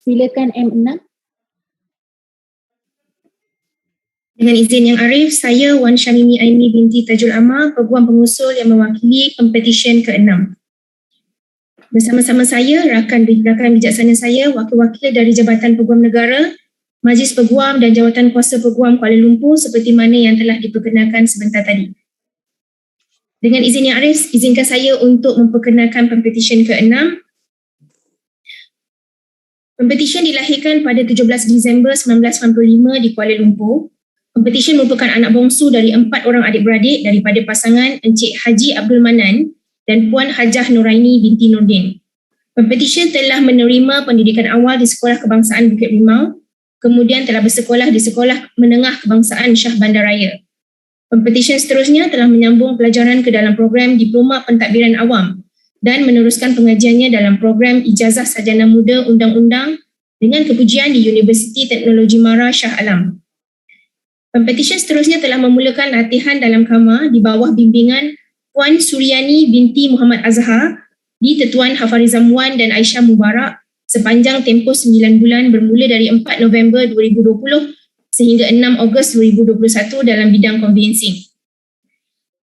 Silakan M6. Dengan izin Yang Arif, saya Wan Syamimi Aini binti Tajul Amal, Peguam Pengusul yang mewakili Pempetisyen ke-6. Bersama-sama saya, rakan bijaksana saya, wakil-wakil dari Jabatan Peguam Negara, Majlis Peguam dan Jawatan Kuasa Peguam Kuala Lumpur seperti mana yang telah diperkenalkan sebentar tadi. Dengan izin Yang Arif, izinkan saya untuk memperkenalkan Pempetisyen ke-6. Pempetisyen dilahirkan pada 17 Disember 1995 di Kuala Lumpur. Pempetisyen merupakan anak bongsu dari 4 orang adik-beradik daripada pasangan Encik Haji Abdul Manan dan Puan Hajah Nuraini binti Nurdin. Pempetisyen telah menerima pendidikan awal di Sekolah Kebangsaan Bukit Limau, kemudian telah bersekolah di Sekolah Menengah Kebangsaan Shah Bandaraya. Pempetisyen seterusnya telah menyambung pelajaran ke dalam program Diploma Pentadbiran Awam dan meneruskan pengajiannya dalam program Ijazah Sarjana Muda Undang-Undang dengan kepujian di Universiti Teknologi Mara Shah Alam. Pempetisyen seterusnya telah memulakan latihan dalam kamar di bawah bimbingan Puan Suryani binti Muhammad Azhar di Tetuan Hafarizam Wan dan Aisyah Mubarak sepanjang tempoh 9 bulan bermula dari 4 November 2020 sehingga 6 Ogos 2021 dalam bidang conveyancing.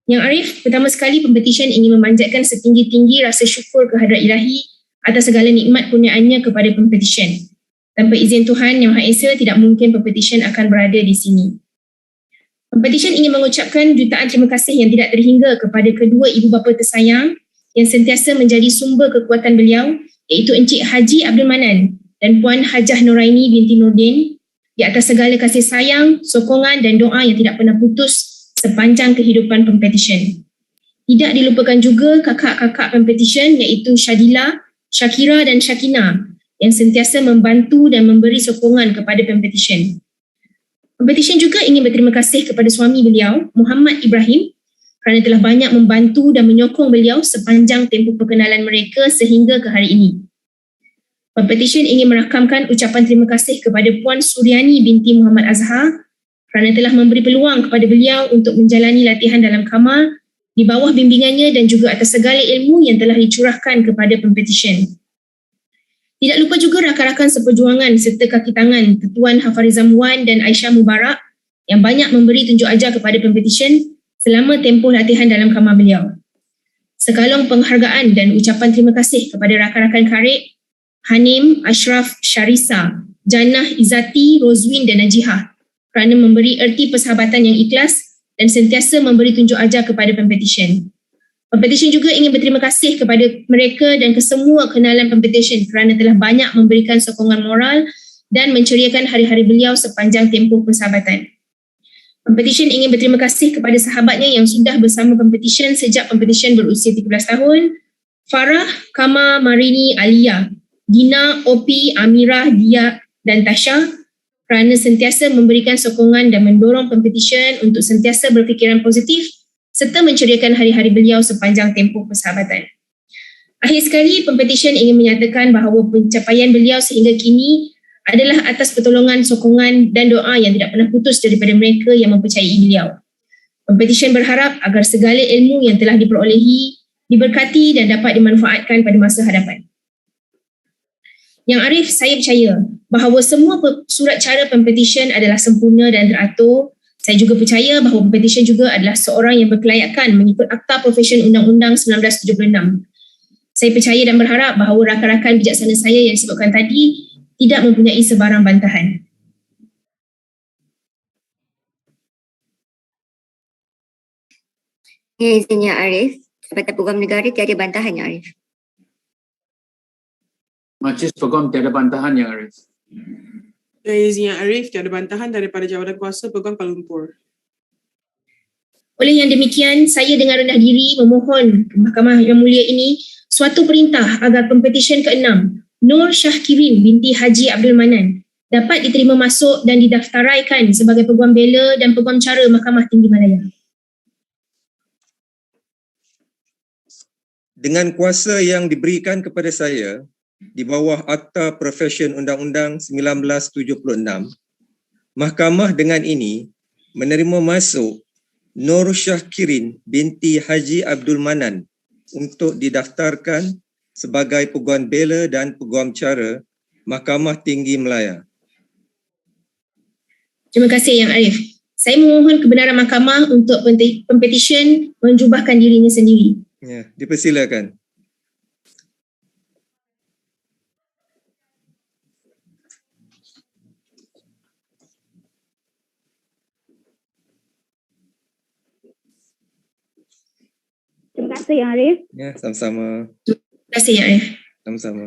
Yang Arif, pertama sekali pempetisyen ingin memanjatkan setinggi-tinggi rasa syukur kehadrat Ilahi atas segala nikmat kurniaannya kepada pempetisyen. Tanpa izin Tuhan Yang Maha Esa, tidak mungkin pempetisyen akan berada di sini. Pempetisyen ingin mengucapkan jutaan terima kasih yang tidak terhingga kepada kedua ibu bapa tersayang yang sentiasa menjadi sumber kekuatan beliau, iaitu Encik Haji Abdul Manan dan Puan Hajah Nuraini binti Nordin, di atas segala kasih sayang, sokongan dan doa yang tidak pernah putus sepanjang kehidupan pempetisyen. Tidak dilupakan juga kakak-kakak pempetisyen iaitu Syadila, Syakira dan Syakina yang sentiasa membantu dan memberi sokongan kepada pempetisyen. Pempetisyen juga ingin berterima kasih kepada suami beliau, Muhammad Ibrahim, kerana telah banyak membantu dan menyokong beliau sepanjang tempoh perkenalan mereka sehingga ke hari ini. Pempetisyen ingin merakamkan ucapan terima kasih kepada Puan Suryani binti Muhammad Azhar kerana telah memberi peluang kepada beliau untuk menjalani latihan dalam kamar di bawah bimbingannya dan juga atas segala ilmu yang telah dicurahkan kepada pempetisyen. Tidak lupa juga rakan-rakan seperjuangan serta kaki tangan Ketuan Hafarizam Wan dan Aisyah Mubarak yang banyak memberi tunjuk ajar kepada pempetisyen selama tempoh latihan dalam kamar beliau. Sekalong penghargaan dan ucapan terima kasih kepada rakan-rakan karib Hanim, Ashraf, Sharisa, Jannah, Izzati, Rozwin dan Najihah kerana memberi erti persahabatan yang ikhlas dan sentiasa memberi tunjuk ajar kepada pempetisyen. Pempetisyen juga ingin berterima kasih kepada mereka dan kesemua kenalan pempetisyen kerana telah banyak memberikan sokongan moral dan menceriakan hari-hari beliau sepanjang tempoh persahabatan. Pempetisyen ingin berterima kasih kepada sahabatnya yang sudah bersama pempetisyen sejak pempetisyen berusia 13 tahun, Farah, Kamal, Marini, Alia, Gina, Opi, Amirah, Dia dan Tasha kerana sentiasa memberikan sokongan dan mendorong pempetisyen untuk sentiasa berfikiran positif serta menceriakan hari-hari beliau sepanjang tempoh persahabatan. Akhir sekali, pempetisyen ingin menyatakan bahawa pencapaian beliau sehingga kini adalah atas pertolongan, sokongan dan doa yang tidak pernah putus daripada mereka yang mempercayai beliau. Pempetisyen berharap agar segala ilmu yang telah diperolehi diberkati dan dapat dimanfaatkan pada masa hadapan. Yang Arif, saya percaya bahawa semua surat cara pempetisyen adalah sempurna dan teratur. Saya juga percaya bahawa pempetisyen juga adalah seorang yang berkelayakan mengikut Akta Profesyen Undang-Undang 1976. Saya percaya dan berharap bahawa rakan-rakan bijaksana saya yang disebutkan tadi tidak mempunyai sebarang bantahan. Ya, izinnya Arif. Sebagai Peguam Negara tiada bantahan ya Arif. Majlis Peguam tiada bantahan Yang Arif. Ya, izinnya Arif, tiada bantahan daripada Jawatan Kuasa Peguam Kuala Lumpur. Oleh yang demikian, saya dengan rendah diri memohon ke Mahkamah yang mulia ini suatu perintah agar pempetisyen ke-6, Nur Syahkirin binti Haji Abdul Manan, dapat diterima masuk dan didaftaraikan sebagai Peguam Bela dan Peguam Cara Mahkamah Tinggi Malaya. Dengan kuasa yang diberikan kepada saya di bawah Akta Profesyen Undang-Undang 1976, Mahkamah dengan ini menerima masuk Nur Syahkirin binti Haji Abdul Manan untuk didaftarkan sebagai Peguam Bela dan Peguam Cara Mahkamah Tinggi Malaya. Terima kasih Yang Arif. Saya memohon kebenaran mahkamah untuk pempetisyen menjubahkan dirinya sendiri. Ya, dipersilakan. Terima kasih Yang Arif. Ya, sama-sama. Terima kasih Yang Arif. Sama-sama.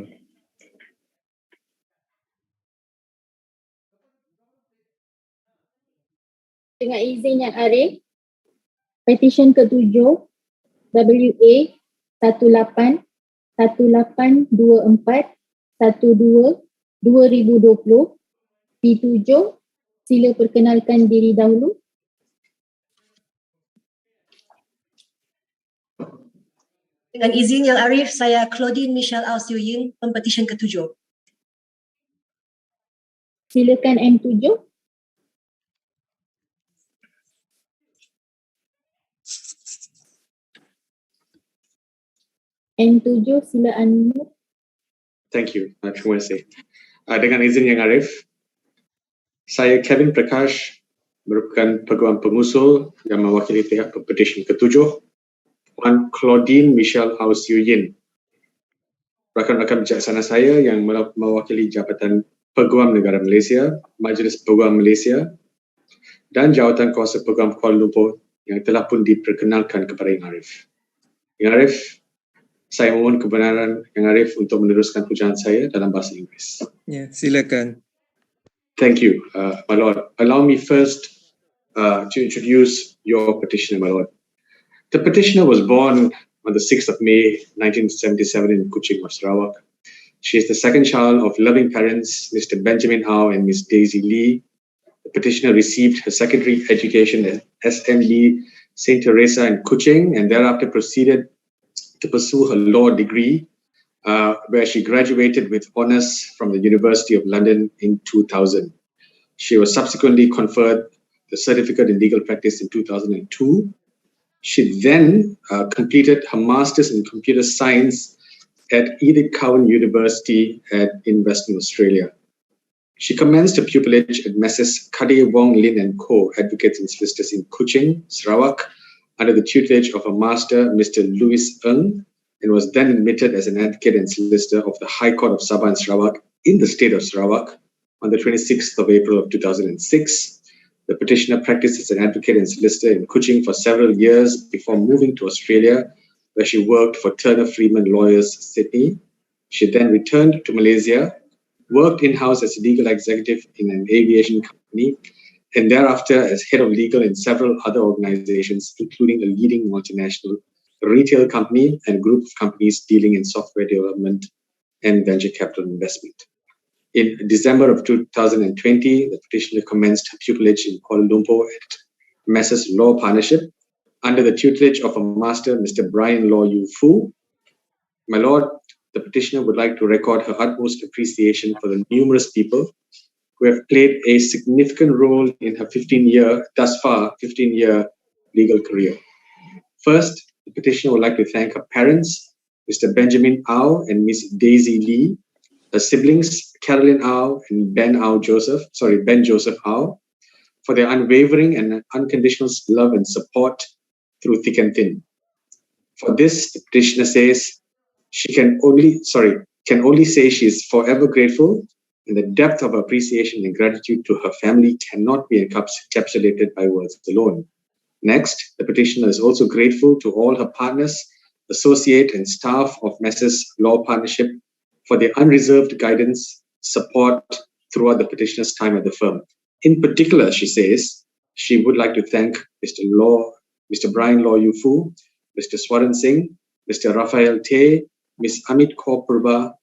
Dengan izin Yang Arif, petisyen ke-7 WA 1824-12-2020. P7, sila perkenalkan diri dahulu. Dengan izin Yang Arif, saya Claudine Michelle Ausiuyin, Pempetisyen ke-7. Silakan M7. M7, sila Anwar. Thank you. Terima kasih. Dengan izin Yang Arif, saya Kevin Prakash, merupakan Peguam pengusul yang mewakili pihak Pempetisyen ke-7, Puan Claudine Michelle Ausiuyin, rakan-rakan bijaksana saya yang mewakili Jabatan Peguam Negara Malaysia, Majlis Peguam Malaysia dan Jawatan Kuasa Peguam Kuala Lumpur yang telah pun diperkenalkan kepada Yang Arif. Yang Arif, saya mohon kebenaran Yang Arif untuk meneruskan pujaan saya dalam bahasa Inggeris. Ya, silakan. Thank you, my Lord. Allow me first to introduce your petitioner, my Lord. The petitioner was born on the 6th of May, 1977 in Kuching, Sarawak. She is the second child of loving parents, Mr. Benjamin Howe and Miss Daisy Lee. The petitioner received her secondary education at SMB St. Teresa in Kuching and thereafter proceeded to pursue her law degree, where she graduated with honours from the University of London in 2000. She was subsequently conferred the certificate in legal practice in 2002. She then completed her master's in computer science at Edith Cowan University in Western Australia. She commenced her pupillage at Messrs. Kade Wong Lin and Co. Advocates and Solicitors in Kuching, Sarawak, under the tutelage of her master, Mr. Louis Ng, and was then admitted as an advocate and solicitor of the High Court of Sabah and Sarawak in the state of Sarawak on the 26th of April of 2006. The petitioner practiced as an advocate and solicitor in Kuching for several years before moving to Australia, where she worked for Turner Freeman Lawyers, Sydney. She then returned to Malaysia, worked in-house as a legal executive in an aviation company, and thereafter as head of legal in several other organizations, including a leading multinational retail company and group of companies dealing in software development and venture capital investment. In December of 2020, the petitioner commenced her pupillage in Kuala Lumpur at Messrs. Law Partnership under the tutelage of a master, Mr. Brian Law Yu Fu. My Lord, the petitioner would like to record her utmost appreciation for the numerous people who have played a significant role in her 15-year legal career. First, the petitioner would like to thank her parents, Mr. Benjamin Au and Miss Daisy Lee, her siblings, Carolyn Au and Ben Joseph Au, for their unwavering and unconditional love and support through thick and thin. For this, the petitioner says she can only say she is forever grateful, and the depth of appreciation and gratitude to her family cannot be encapsulated by words alone. Next, the petitioner is also grateful to all her partners, associate and staff of Messrs. Law Partnership for their unreserved guidance, support throughout the petitioner's time at the firm. In particular, she says, she would like to thank Mr. Brian Law Yu Fu, Mr. Swaran Singh, Mr. Raphael Tay, Ms. Amit Kaur Purba,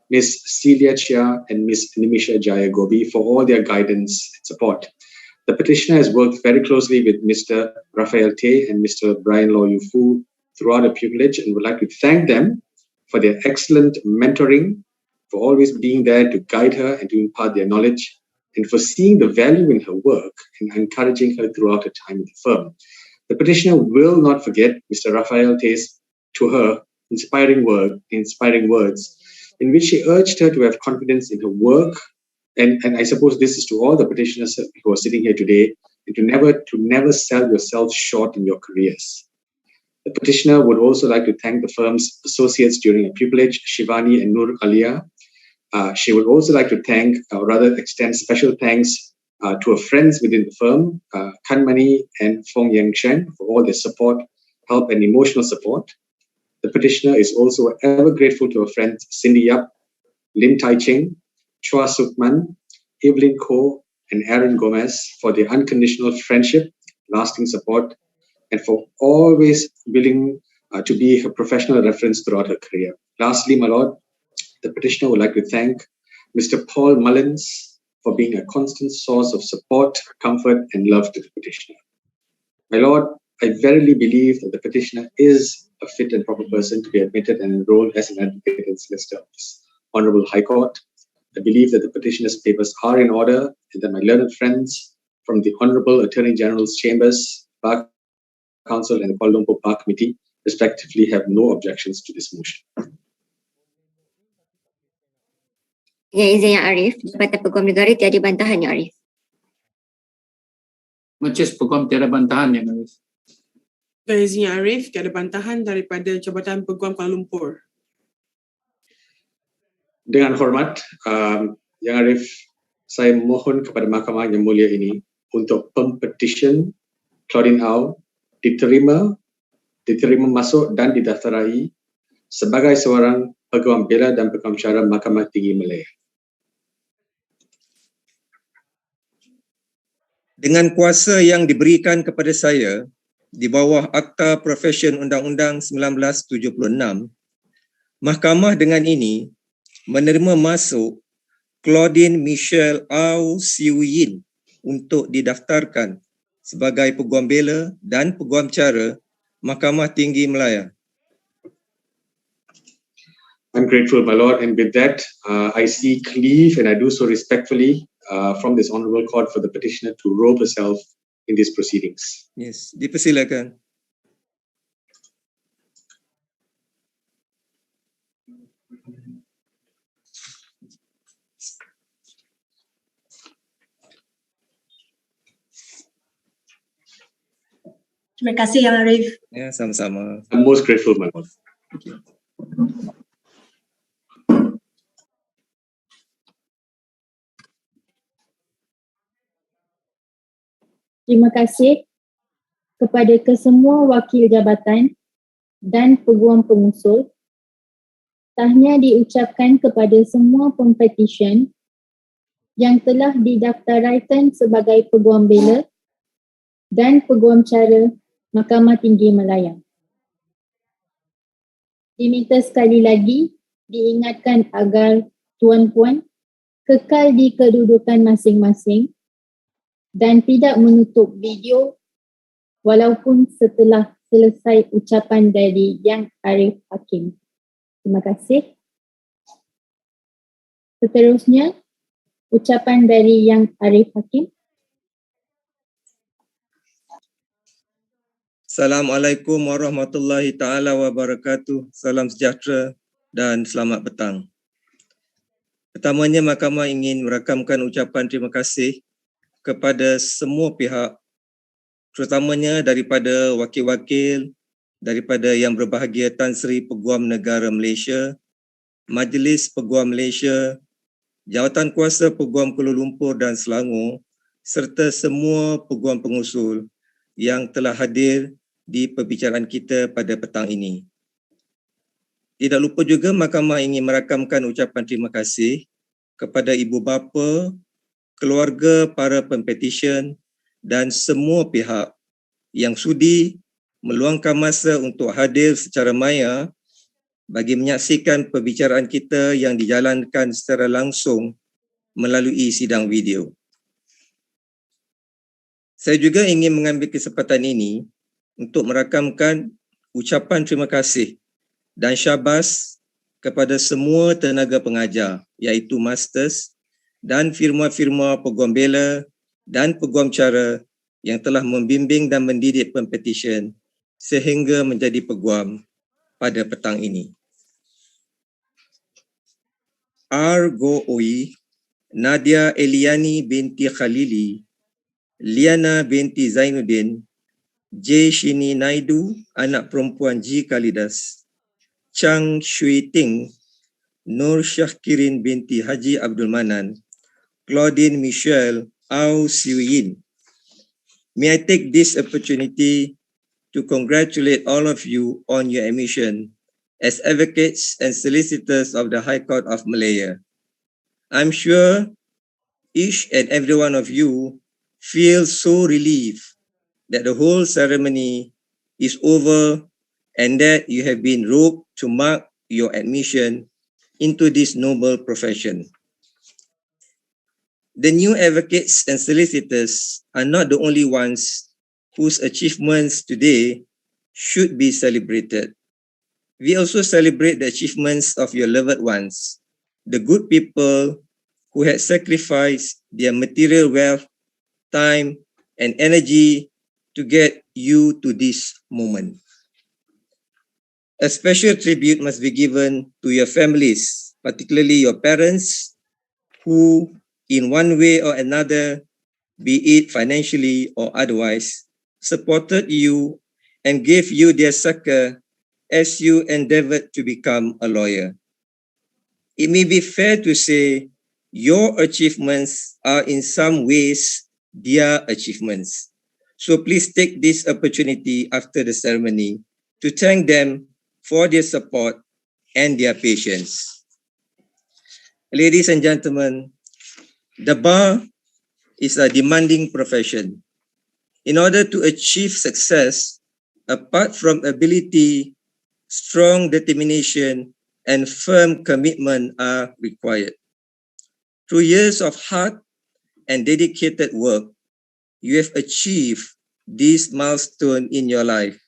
Ms. Celia Chia, and Ms. Nimisha Jaya Gobi for all their guidance and support. The petitioner has worked very closely with Mr. Raphael Tay and Mr. Brian Law Yu Fu throughout her pupillage and would like to thank them for their excellent mentoring, for always being there to guide her and to impart their knowledge, and for seeing the value in her work and encouraging her throughout her time in the firm. The petitioner will not forget Mr. Raphael Tay's, to her, inspiring words, in which she urged her to have confidence in her work, and I suppose this is to all the petitioners who are sitting here today, and to never sell yourself short in your careers. The petitioner would also like to thank the firm's associates during her pupillage, Shivani and Nur Alia. She would also like to thank, or rather extend special thanks to her friends within the firm, Kanmani and Fong Yang Chen, for all their support, help and emotional support. The petitioner is also ever grateful to her friends Cindy Yap, Lim Tai Ching, Chua Sukman, Evelyn Ko, and Aaron Gomez for their unconditional friendship, lasting support, and for always willing to be her professional reference throughout her career. Lastly, my Lord, the petitioner would like to thank Mr. Paul Mullins for being a constant source of support, comfort, and love to the petitioner. My Lord, I verily believe that the petitioner is a fit and proper person to be admitted and enrolled as an advocate and solicitor of this Honorable High Court. I believe that the petitioner's papers are in order and that my learned friends from the Honorable Attorney General's Chambers, Bar Council, and the Kuala Lumpur Bar Committee respectively have no objections to this motion. Dengan izin Yang Arif, Jabatan Peguam Negara tiada bantahan Yang Arif. Majlis Peguam tiada bantahan Yang Arif. Dengan izin Yang Arif, tiada bantahan daripada Jabatan Peguam Kuala Lumpur. Dengan hormat, Yang Arif, saya mohon kepada Mahkamah yang mulia ini untuk Pempetisyen Claudine Au diterima masuk dan didaftarai sebagai seorang Peguam Bela dan Peguam Cara Mahkamah Tinggi Malaya. Dengan kuasa yang diberikan kepada saya di bawah Akta Profesyen Undang-Undang 1976, Mahkamah dengan ini menerima masuk Claudine Michelle Au Siu Yin untuk didaftarkan sebagai Peguam Bela dan Peguam Cara Mahkamah Tinggi Malaya. I'm grateful, my Lord, and with that, I seek leave, and I do so respectfully from this honourable court for the petitioner to robe herself in these proceedings. Yes, dipersilakan. Terima kasih Yang Arif. Ya, sama-sama. I'm most grateful, my Lord. Terima kasih kepada kesemua wakil jabatan dan peguam pengusul. Tahniah diucapkan kepada semua pempetisyen yang telah didaftaraikan sebagai Peguam Bela dan Peguam Cara Mahkamah Tinggi Malaya. Diminta sekali lagi diingatkan agar tuan-puan kekal di kedudukan masing-masing dan tidak menutup video walaupun setelah selesai ucapan dari Yang Arif Hakim. Terima kasih. Seterusnya, ucapan dari Yang Arif Hakim. Assalamualaikum warahmatullahi taala wabarakatuh. Salam sejahtera dan selamat petang. Pertamanya, Mahkamah ingin merakamkan ucapan terima kasih kepada semua pihak, terutamanya daripada wakil-wakil, daripada Yang Berbahagia Tan Sri Peguam Negara Malaysia, Majlis Peguam Malaysia, Jawatan Kuasa Peguam Kuala Lumpur dan Selangor, serta semua peguam pengusul yang telah hadir di perbicaraan kita pada petang ini. Tidak lupa juga Mahkamah ingin merakamkan ucapan terima kasih kepada ibu bapa, keluarga para pempetisyen dan semua pihak yang sudi meluangkan masa untuk hadir secara maya bagi menyaksikan perbicaraan kita yang dijalankan secara langsung melalui sidang video. Saya juga ingin mengambil kesempatan ini untuk merakamkan ucapan terima kasih dan syabas kepada semua tenaga pengajar, iaitu masters dan firma-firma Peguam Bela dan Peguam Cara yang telah membimbing dan mendidik pempetisyen sehingga menjadi peguam pada petang ini. Argooi Nadia Eliani binti Khalili, Liana binti Zainuddin, J. Shini Naidu, anak perempuan G. Kalidas, Chang Shui Ting, Nur Syahkirin binti Haji Abdul Manan, Claudine Michelle Au Siu Yin. May I take this opportunity to congratulate all of you on your admission as advocates and solicitors of the High Court of Malaya. I'm sure each and every one of you feels so relieved that the whole ceremony is over and that you have been roped to mark your admission into this noble profession. The new advocates and solicitors are not the only ones whose achievements today should be celebrated. We also celebrate the achievements of your loved ones, the good people who had sacrificed their material wealth, time, and energy to get you to this moment. A special tribute must be given to your families, particularly your parents, who in one way or another, be it financially or otherwise, supported you and gave you their succor as you endeavored to become a lawyer. It may be fair to say your achievements are in some ways their achievements. So please take this opportunity after the ceremony to thank them for their support and their patience. Ladies and gentlemen, the bar is a demanding profession. In order to achieve success, apart from ability, strong determination, and firm commitment are required. Through years of hard and dedicated work, you have achieved this milestone in your life.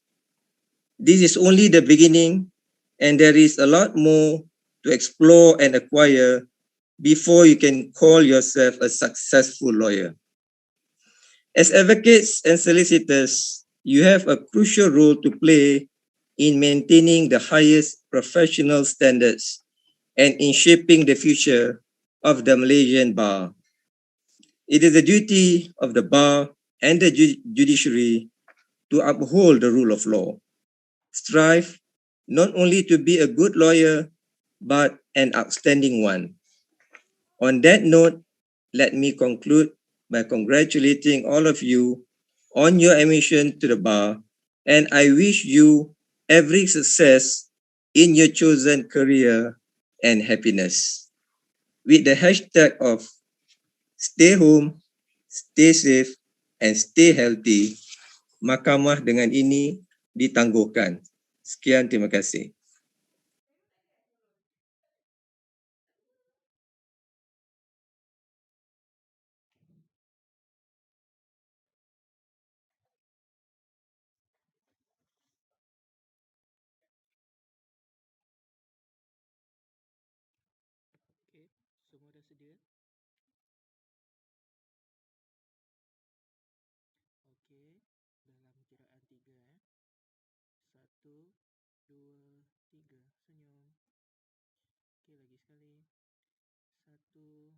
This is only the beginning, and there is a lot more to explore and acquire before you can call yourself a successful lawyer. As advocates and solicitors, you have a crucial role to play in maintaining the highest professional standards and in shaping the future of the Malaysian bar. It is the duty of the bar and the judiciary to uphold the rule of law, strive not only to be a good lawyer, but an outstanding one. On that note, let me conclude by congratulating all of you on your admission to the bar, and I wish you every success in your chosen career and happiness. With the hashtag of stay home, stay safe, and stay healthy, mahkamah dengan ini ditangguhkan. Sekian, terima kasih. Okey, semua dah sedia? Okey, dalam kiraan 3 1, 2, 3, senyum. Okey, lagi sekali. 1, 2,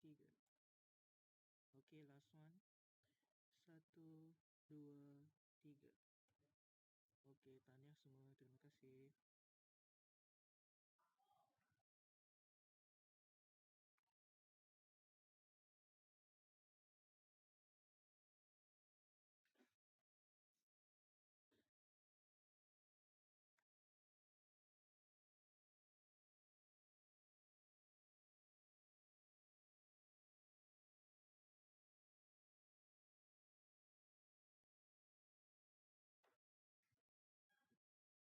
3. Okey, last one. 1, 2, 3. Okey, tahniah semua. Terima kasih.